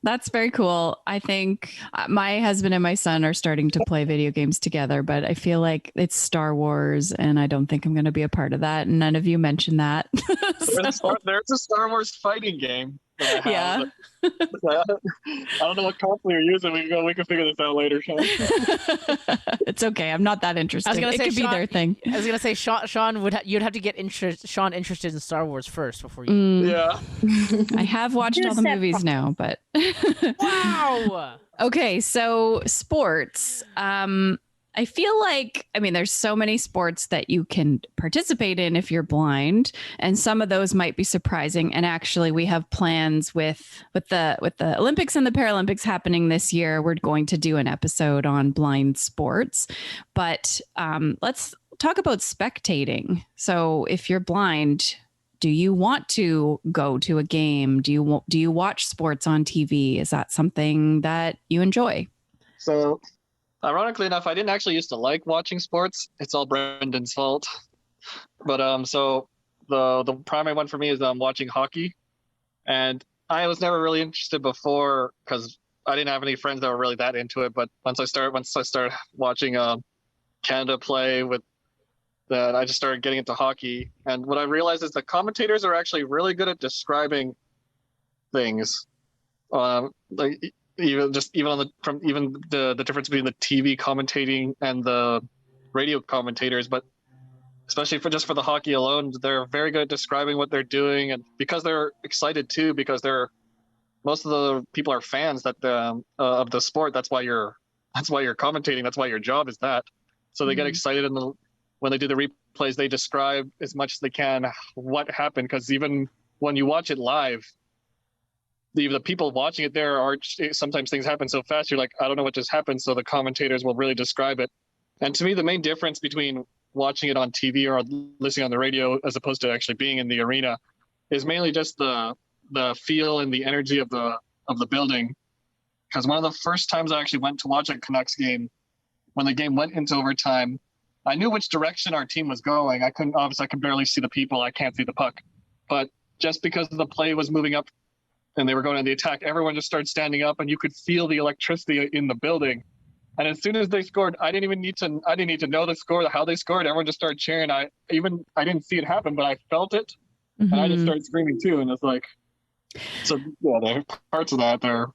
That's very cool. I think my husband and my son are starting to play video games together, but I feel like it's Star Wars, and I don't think I'm going to be a part of that. None of you mentioned that. There's a Star Wars fighting game. Yeah. I don't know what console you're using. We can figure this out later, Shawn. It's okay. I'm not that interested. It could be their thing. I was gonna say, Shawn you'd have to get Shawn interested in Star Wars first before you. Yeah. I have watched all the movies now, but wow. Okay, so sports. I feel like, there's so many sports that you can participate in if you're blind, and some of those might be surprising. And actually, we have plans with the Olympics and the Paralympics happening this year. We're going to do an episode on blind sports, but let's talk about spectating. So if you're blind, do you want to go to a game? Do you watch sports on TV? Is that something that you enjoy? So, ironically enough, I didn't actually used to like watching sports. It's all Brendan's fault. But so the primary one for me is watching hockey, and I was never really interested before because I didn't have any friends that were really that into it. But once I started watching Canada play with that, I just started getting into hockey. And what I realized is the commentators are actually really good at describing things. Even the difference between the TV commentating and the radio commentators, but especially for the hockey alone, they're very good at describing what they're doing, and because they're excited too, because most of the people are fans of the sport. That's why you're commentating. That's why your job is that. So they get excited, and when they do the replays, they describe as much as they can what happened, because even when you watch it live, the people watching it there are sometimes things happen so fast you're like, I don't know what just happened, so the commentators will really describe it. And to me, the main difference between watching it on TV or listening on the radio as opposed to actually being in the arena is mainly just the feel and the energy of the building. Because one of the first times I actually went to watch a Canucks game, when the game went into overtime, I knew which direction our team was going. I could barely see the people. I can't see the puck, but just because the play was moving up and they were going on the attack, everyone just started standing up, and you could feel the electricity in the building. And as soon as they scored, I didn't need to know the score, how they scored. Everyone just started cheering. I didn't see it happen, but I felt it, and I just started screaming too. And it's like, so yeah, there are parts of that that are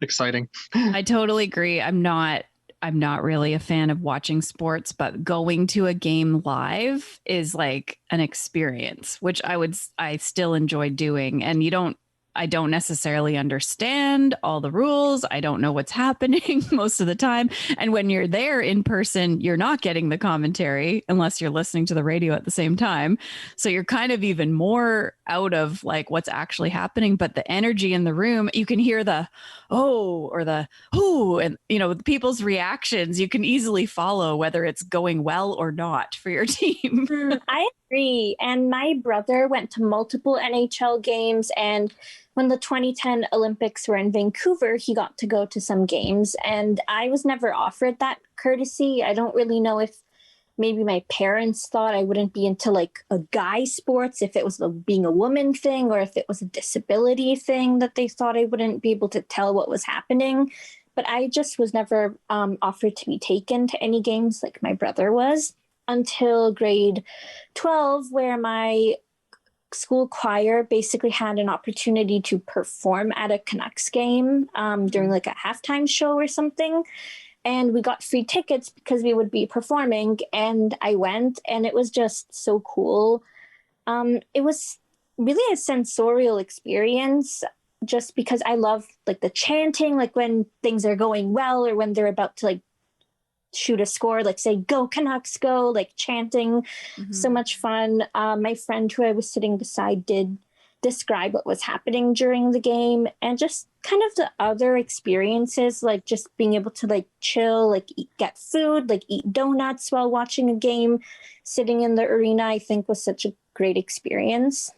exciting. I totally agree. I'm not really a fan of watching sports, but going to a game live is like an experience, which I still enjoy doing. And I don't necessarily understand all the rules. I don't know what's happening most of the time. And when you're there in person, you're not getting the commentary unless you're listening to the radio at the same time. So you're kind of even more out of like what's actually happening. But the energy in the room, you can hear the oh or the who, and people's reactions. You can easily follow whether it's going well or not for your team. I agree. And my brother went to multiple NHL games, and when the 2010 Olympics were in Vancouver, he got to go to some games, and I was never offered that courtesy. I don't really know if maybe my parents thought I wouldn't be into like a guy sports, if it was being a woman thing, or if it was a disability thing that they thought I wouldn't be able to tell what was happening. But I just was never offered to be taken to any games like my brother was until grade 12, where my school choir basically had an opportunity to perform at a Canucks game during like a halftime show or something. and we got free tickets because we would be performing, and I went, and it was just so cool. It was really a sensorial experience, just because I love like the chanting, like when things are going well or when they're about to like shoot a score, like say "Go Canucks, go!" like chanting. So much fun. My friend who I was sitting beside did describe what was happening during the game, and just kind of the other experiences, like just being able to like chill, like get food, like eat donuts while watching a game, sitting in the arena, I think was such a great experience.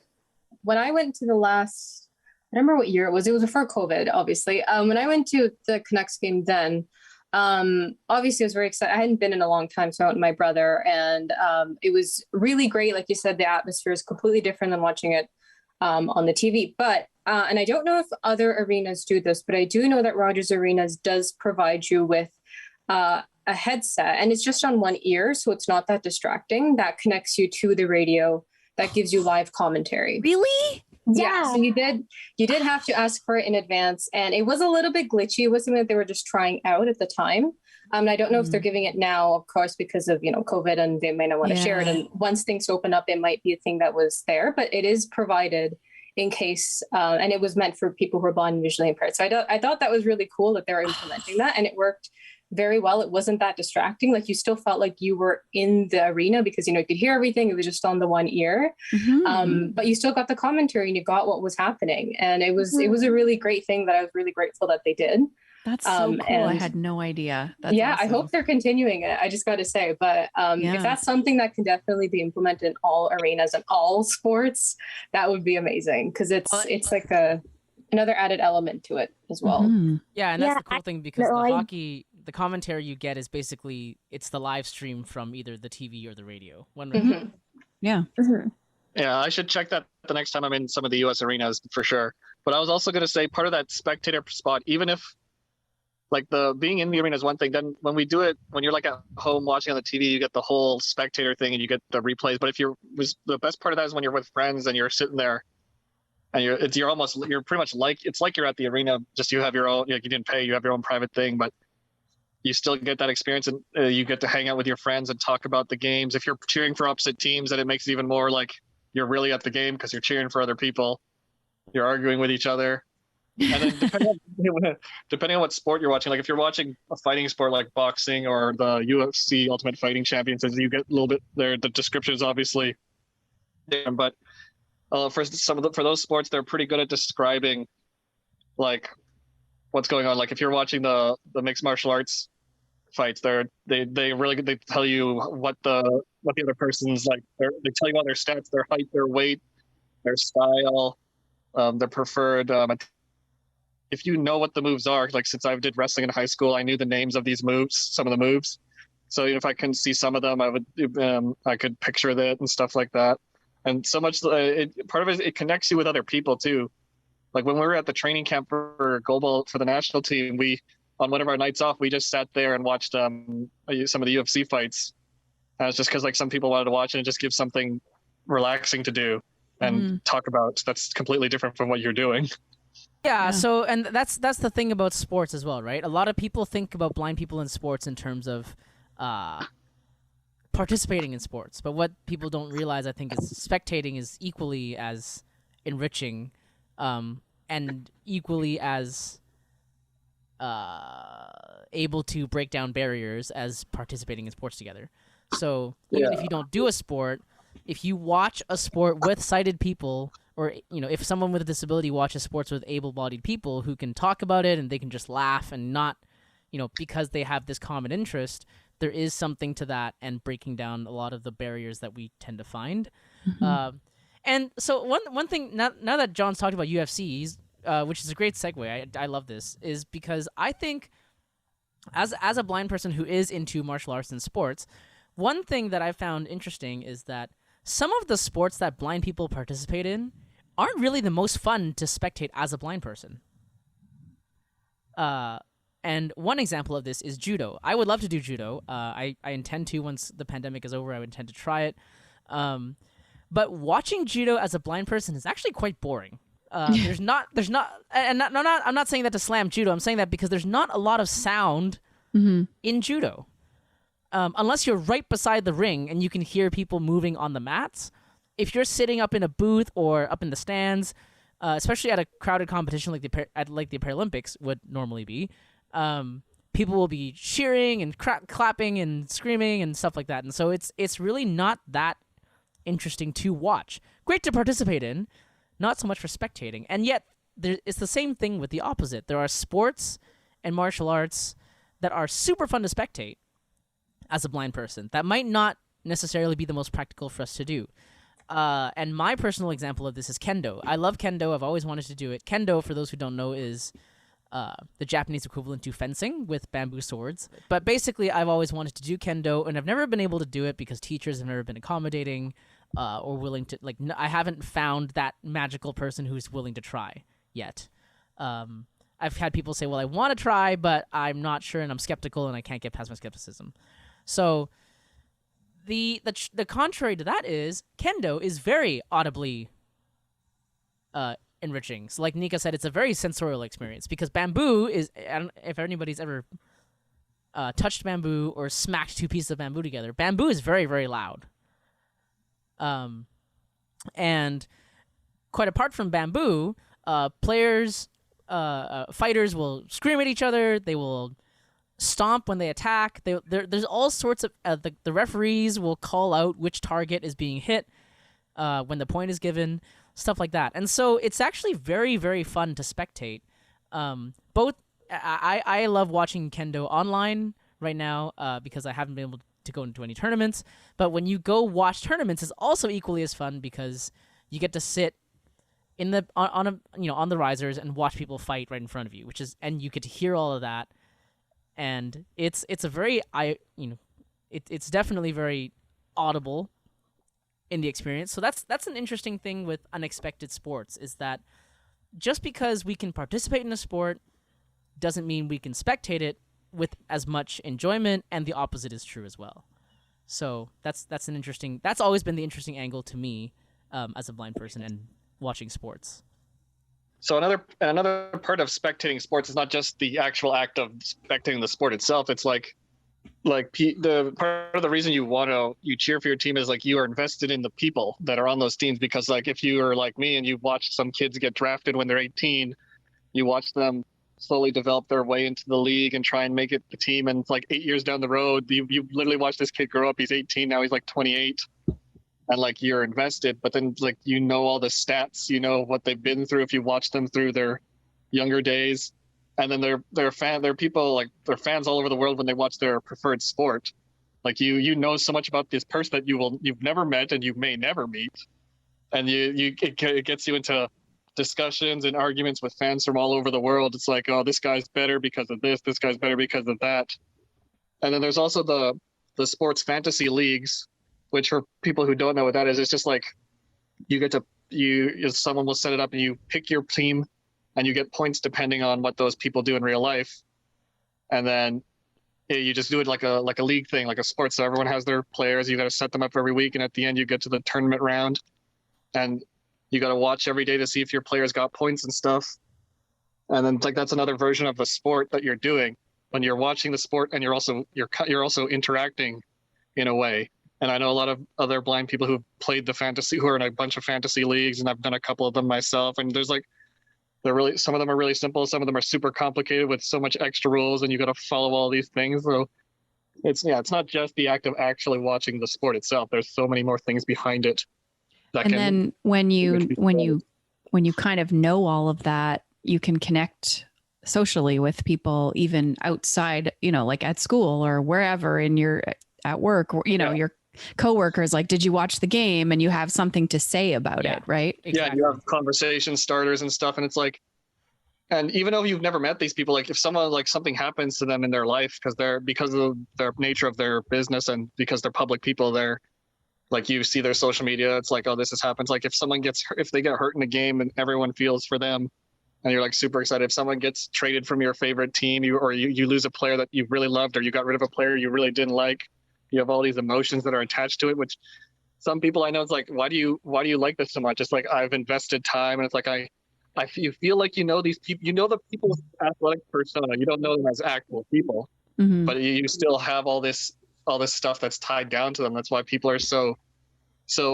When I went to the last, I don't remember what year it was before COVID, obviously. When I went to the Canucks game then, obviously I was very excited. I hadn't been in a long time, so I went with my brother, and it was really great. Like you said, the atmosphere is completely different than watching it on the TV. But, and I don't know if other arenas do this, but I do know that Rogers Arenas does provide you with a headset, and it's just on one ear, so it's not that distracting. That connects you to the radio, that gives you live commentary. Really? Yeah. So you did have to ask for it in advance, and it was a little bit glitchy. It was something that they were just trying out at the time. And I don't know if they're giving it now, of course, because of, COVID, and they may not want to share it. And once things open up, it might be a thing that was there, but it is provided in case, and it was meant for people who are blind and visually impaired. So I thought that was really cool that they're implementing that, and it worked very well. It wasn't that distracting. Like you still felt like you were in the arena because, you could hear everything. It was just on the one ear. But you still got the commentary and you got what was happening. And it was a really great thing that I was really grateful that they did. That's so cool. I had no idea. That's awesome. I hope they're continuing it. I just got to say, but if that's something that can definitely be implemented in all arenas and all sports, that would be amazing. Cause it's like another added element to it as well. Yeah. And that's the cool thing, because the hockey, the commentary you get is basically, it's the live stream from either the TV or the radio. Yeah. Yeah, I should check that the next time I'm in some of the U.S. arenas for sure. But I was also going to say, part of that spectator spot, even if like the being in the arena is one thing, then when we do it, when you're like at home watching on the TV, you get the whole spectator thing and you get the replays. But if the best part of that is when you're with friends and you're sitting there and you're pretty much like, it's like you're at the arena, just you have your own, you didn't pay, you have your own private thing, but you still get that experience, and you get to hang out with your friends and talk about the games. If you're cheering for opposite teams, then it makes it even more like you're really at the game because you're cheering for other people. You're arguing with each other. And then depending on what sport you're watching, like if you're watching a fighting sport like boxing or the UFC Ultimate Fighting Championships, you get a little bit there. The description is obviously different, but for those sports, they're pretty good at describing like what's going on. Like if you're watching the mixed martial arts fights, they tell you what the other person's like. They tell you about their stats, their height, their weight, their style, their preferred. If you know what the moves are, like since I did wrestling in high school, I knew the names of these moves, some of the moves. So if I couldn't see some of them, I could picture that and stuff like that. And so much part of it connects you with other people too. Like when we were at the training camp for goalball for the national team, we on one of our nights off, we just sat there and watched some of the UFC fights. And it's just because like some people wanted to watch and it just gives something relaxing to do and talk about. That's completely different from what you're doing. Yeah. So, and that's the thing about sports as well, right? A lot of people think about blind people in sports in terms of participating in sports, but what people don't realize, I think, is spectating is equally as enriching. And equally as able to break down barriers as participating in sports together. So even if you don't do a sport, if you watch a sport with sighted people, or if someone with a disability watches sports with able-bodied people who can talk about it and they can just laugh and not, because they have this common interest, there is something to that and breaking down a lot of the barriers that we tend to find. And so one thing, now that John's talked about UFC, which is a great segue, I love this, is because I think as a blind person who is into martial arts and sports, one thing that I found interesting is that some of the sports that blind people participate in aren't really the most fun to spectate as a blind person. And one example of this is judo. I would love to do judo. I intend to, once the pandemic is over, I would intend to try it. But watching judo as a blind person is actually quite boring. I'm not saying that to slam judo. I'm saying that because there's not a lot of sound in judo. Unless you're right beside the ring and you can hear people moving on the mats. If you're sitting up in a booth or up in the stands, especially at a crowded competition like the Paralympics would normally be, people will be cheering and clapping and screaming and stuff like that. And so it's really not that interesting to watch. Great to participate in, not so much for spectating. And yet, it's the same thing with the opposite. There are sports and martial arts that are super fun to spectate as a blind person that might not necessarily be the most practical for us to do. And my personal example of this is kendo. I love kendo. I've always wanted to do it. Kendo, for those who don't know, is the Japanese equivalent to fencing with bamboo swords. But basically, I've always wanted to do kendo, and I've never been able to do it because teachers have never been accommodating or willing to. I haven't found that magical person who's willing to try yet. I've had people say, well, I want to try, but I'm not sure, and I'm skeptical, and I can't get past my skepticism. So the contrary to that is kendo is very audibly enriching. So like Nika said, it's a very sensorial experience because bamboo is, I don't, if anybody's ever touched bamboo or smacked two pieces of bamboo together, bamboo is very, very loud. And quite apart from bamboo, fighters will scream at each other. They will stomp when they attack. There's all sorts of the referees will call out which target is being hit when the point is given, stuff like that. And so it's actually very, very fun to spectate. I love watching kendo online right now because I haven't been able to go into any tournaments. But when you go watch tournaments, it's also equally as fun because you get to sit in the on the risers and watch people fight right in front of you, and you get to hear all of that. And it's a very it's definitely very audible in the experience. So that's an interesting thing with unexpected sports, is that just because we can participate in a sport doesn't mean we can spectate it with as much enjoyment, and the opposite is true as well. So that's always been the interesting angle to me as a blind person and watching sports. So another part of spectating sports is not just the actual act of spectating the sport itself. It's like the part of the reason you cheer for your team is like you are invested in the people that are on those teams, because like if you are like me and you watch some kids get drafted when they're 18, you watch them slowly develop their way into the league and try and make it the team, and it's like 8 years down the road you literally watch this kid grow up. He's 18 now, he's like 28, and like you're invested, but then like you know all the stats, you know what they've been through if you watch them through their younger days. And then they're people, like they're fans all over the world when they watch their preferred sport. Like you know so much about this person that you've never met and you may never meet, and it gets you into discussions and arguments with fans from all over the world. It's like, oh, this guy's better because of this guy's better because of that. And then there's also the sports fantasy leagues, which for people who don't know what that is, it's just like someone will set it up and you pick your team and you get points depending on what those people do in real life. And then you just do it like a league thing, like a sport. So everyone has their players, you got to set them up every week. And at the end you get to the tournament round and you got to watch every day to see if your players got points and stuff. And then like that's another version of the sport that you're doing when you're watching the sport, and you're also interacting in a way. And I know a lot of other blind people who've played who are in a bunch of fantasy leagues, and I've done a couple of them myself. And there's like, some of them are really simple. Some of them are super complicated with so much extra rules, and you got to follow all these things. So it's not just the act of actually watching the sport itself. There's so many more things behind it. And then when you kind of know all of that, you can connect socially with people even outside, like at school or wherever at work, or, your coworkers, like, did you watch the game? And you have something to say about it, right? Exactly. Yeah, you have conversation starters and stuff, and it's like, and even though you've never met these people, like if someone like something happens to them in their life because of their nature of their business and because they're public people, they're like, you see their social media, it's like, oh, this has happened. Like if they get hurt in a game and everyone feels for them, and you're like super excited. If someone gets traded from your favorite team, you lose a player that you really loved, or you got rid of a player you really didn't like, you have all these emotions that are attached to it, which some people I know, it's like, why do you like this so much? It's like, I've invested time, and it's like, you feel like you know these people, you know the people's athletic persona, you don't know them as actual people. but you still have all this stuff that's tied down to them. That's why people are so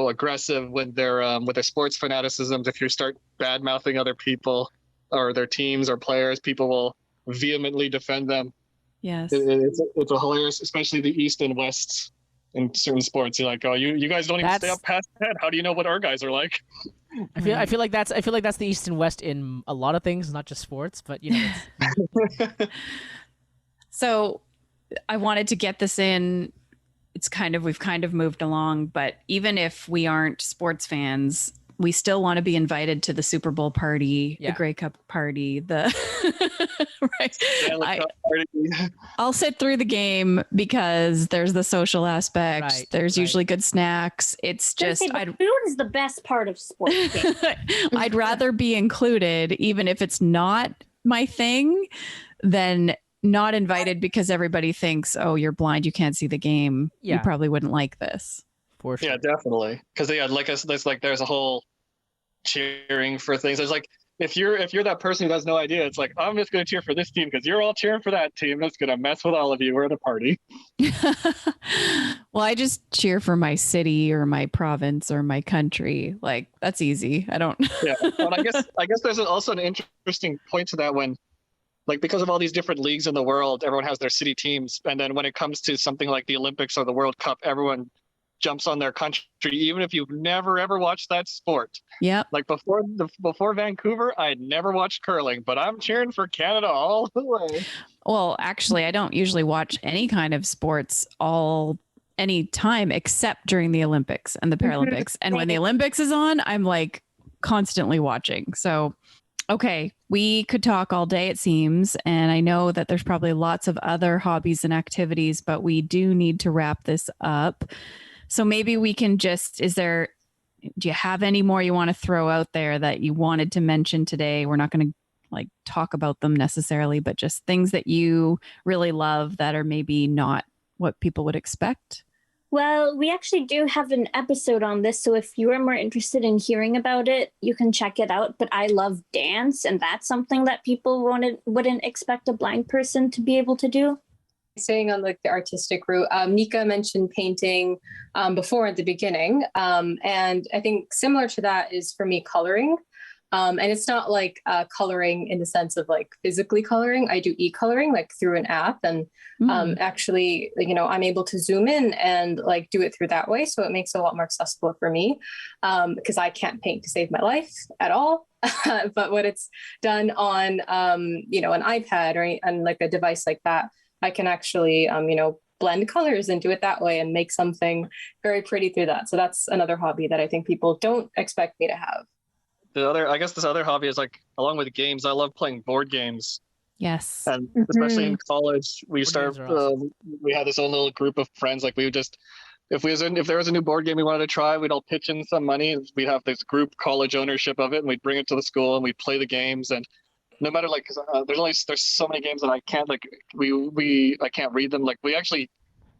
aggressive with their sports fanaticisms. If you start bad mouthing other people or their teams or players, people will vehemently defend them. Yes, it's a hilarious, especially the East and West in certain sports. You're like, oh, you guys don't even stay up past 10. How do you know what our guys are like? I feel like that's the East and West in a lot of things, not just sports, but So I wanted to get this in. We've kind of moved along, but even if we aren't sports fans, we still want to be invited to the Super Bowl party, the Grey Cup party, right. I'll sit through the game because there's the social aspect. Right, there's usually good snacks. It's just food is the best part of sports. I'd rather be included, even if it's not my thing, than not invited because everybody thinks, oh, you're blind, you can't see the game. You probably wouldn't like this. For sure. Yeah, definitely. Because there's a whole cheering for things. There's like if you're that person who has no idea, it's like I'm just going to cheer for this team because you're all cheering for that team. That's going to mess with all of you. We're at a party. Well, I just cheer for my city or my province or my country. Like that's easy. I don't. Yeah, but I guess there's also an interesting point to that when, like, because of all these different leagues in the world, everyone has their city teams, and then when it comes to something like the Olympics or the World Cup, everyone jumps on their country, even if you've never ever watched that sport. Yeah. Like before Vancouver, I'd never watched curling, but I'm cheering for Canada all the way. Well, actually, I don't usually watch any kind of sports any time except during the Olympics and the Paralympics. And when the Olympics is on, I'm like constantly watching. So, okay, we could talk all day, it seems. And I know that there's probably lots of other hobbies and activities, but we do need to wrap this up. So maybe we can do you have any more you want to throw out there that you wanted to mention today? We're not going to talk about them necessarily, but just things that you really love that are maybe not what people would expect. Well, we actually do have an episode on this, so if you are more interested in hearing about it, you can check it out. But I love dance, and that's something that people wouldn't expect a blind person to be able to do. Staying on the artistic route, Nika mentioned painting before at the beginning, and I think similar to that is for me coloring. And it's not like coloring in the sense of like physically coloring. I do e-coloring like through an app, and actually, I'm able to zoom in and like do it through that way. So it makes it a lot more accessible for me because I can't paint to save my life at all. But when it's done on, an iPad or on like a device like that, I can actually, blend colors and do it that way and make something very pretty through that. So that's another hobby that I think people don't expect me to have. This other hobby is like, along with games, I love playing board games. Yes. And especially in college, we had this own little group of friends. Like we would just, if there was a new board game we wanted to try, we'd all pitch in some money. We'd have this group college ownership of it, and we'd bring it to the school and we'd play the games. And no matter cause there's so many games that I can't I can't read them. Like we actually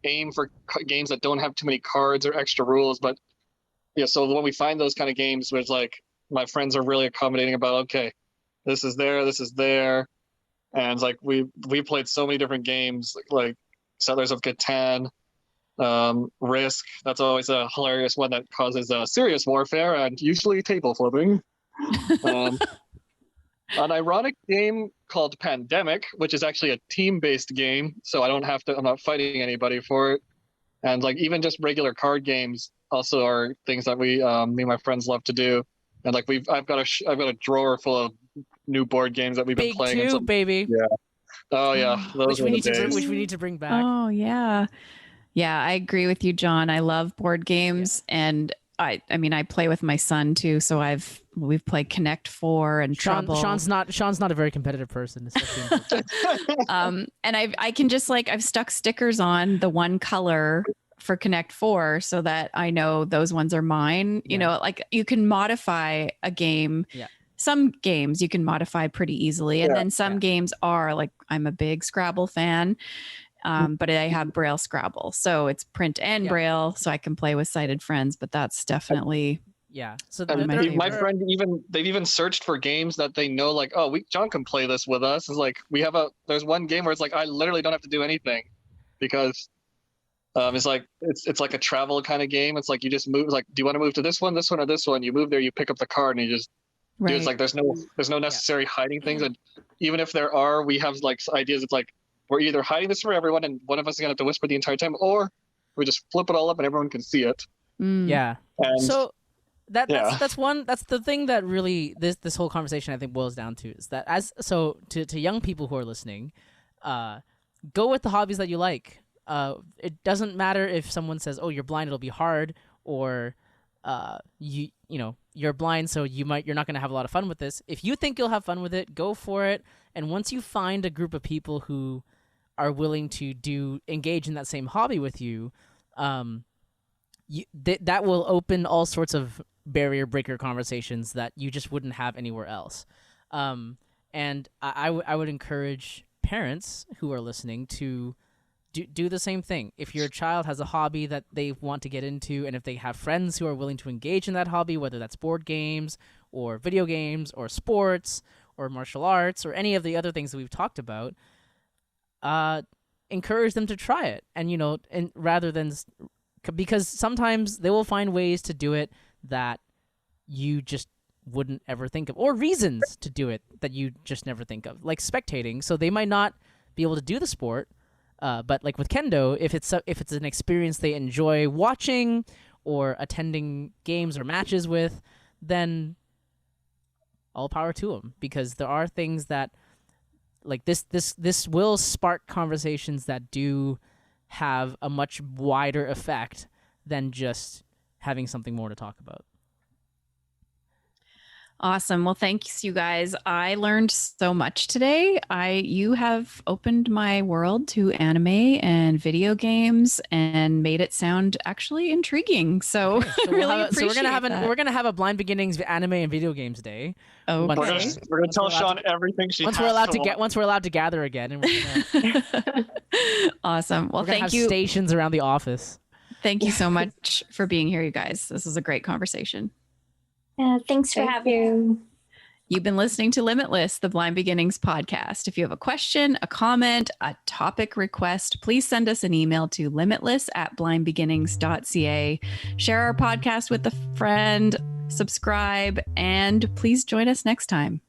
aim for games that don't have too many cards or extra rules. But yeah, so when we find those kind of games where it's like, my friends are really accommodating about, okay, this is there. And it's like, we played so many different games, like Settlers of Catan, Risk. That's always a hilarious one that causes serious warfare and usually table flipping. An ironic game called Pandemic, which is actually a team-based game. So I'm not fighting anybody for it. And like, even just regular card games also are things that me and my friends love to do. And like I've got a drawer full of new board games that we've been playing. Big 2, baby. Yeah. Oh yeah. Which we need to bring back. Oh yeah. Yeah, I agree with you, John. I love board games, and I play with my son too. So we've played Connect 4 and Trouble. Shawn's not a very competitive person, especially. And I can just I've stuck stickers on the one color for Connect 4 so that I know those ones are mine. You can modify a game. Yeah. Some games you can modify pretty easily. And then some games are I'm a big Scrabble fan, but I have Braille Scrabble. So it's print and Braille, so I can play with sighted friends, but that's definitely Yeah. So my friend they've even searched for games that they know, like, oh, John can play this with us. It's like there's one game where it's like I literally don't have to do anything, because it's like a travel kind of game. It's like you just move. It's like, do you want to move to this one, or this one? You move there, you pick up the card, and you just do. It's like there's no necessary hiding things, and even if there are, we have like ideas. It's like we're either hiding this from everyone, and one of us is gonna have to whisper the entire time, or we just flip it all up and everyone can see it. Yeah. And so that's the thing that really this whole conversation I think boils down to is that to young people who are listening, go with the hobbies that you like. It doesn't matter if someone says, "Oh, you're blind, it'll be hard," or you're blind, so you're not going to have a lot of fun with this. If you think you'll have fun with it, go for it. And once you find a group of people who are willing to engage in that same hobby with you, that will open all sorts of barrier breaker conversations that you just wouldn't have anywhere else. And I would encourage parents who are listening to do the same thing. If your child has a hobby that they want to get into, and if they have friends who are willing to engage in that hobby, whether that's board games or video games or sports or martial arts or any of the other things that we've talked about, encourage them to try it. And rather than, because sometimes they will find ways to do it that you just wouldn't ever think of, or reasons to do it that you just never think of, like spectating. So they might not be able to do the sport, but like with kendo, if it's an experience they enjoy watching or attending games or matches with, then all power to them, because there are things that like this will spark conversations that do have a much wider effect than just having something more to talk about. Awesome. Well, thanks, you guys. I learned so much today. You have opened my world to anime and video games and made it sound actually intriguing. So, we're gonna have a Blind Beginnings Anime and Video Games Day. Oh, okay. We're gonna tell Shawn everything she once we're allowed to gather again. And we're gonna, awesome. Well, thank you. Stations around the office. Thank you so much for being here, you guys. This was a great conversation. Thanks for having me. You've been listening to Limitless, the Blind Beginnings podcast. If you have a question, a comment, a topic request, please send us an email to limitless@blindbeginnings.ca. Share our podcast with a friend, subscribe, and please join us next time.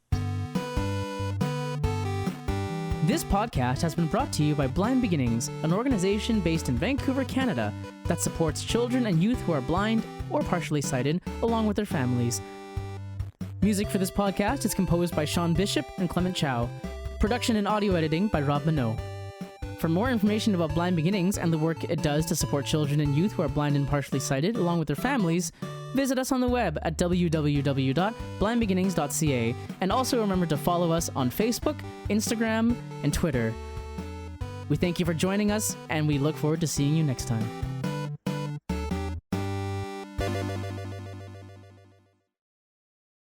This podcast has been brought to you by Blind Beginnings, an organization based in Vancouver, Canada, that supports children and youth who are blind or partially sighted, along with their families. Music for this podcast is composed by Shawn Bishop and Clement Chow. Production and audio editing by Rob Minot. For more information about Blind Beginnings and the work it does to support children and youth who are blind and partially sighted, along with their families, visit us on the web at www.blindbeginnings.ca, and also remember to follow us on Facebook, Instagram, and Twitter. We thank you for joining us, and we look forward to seeing you next time.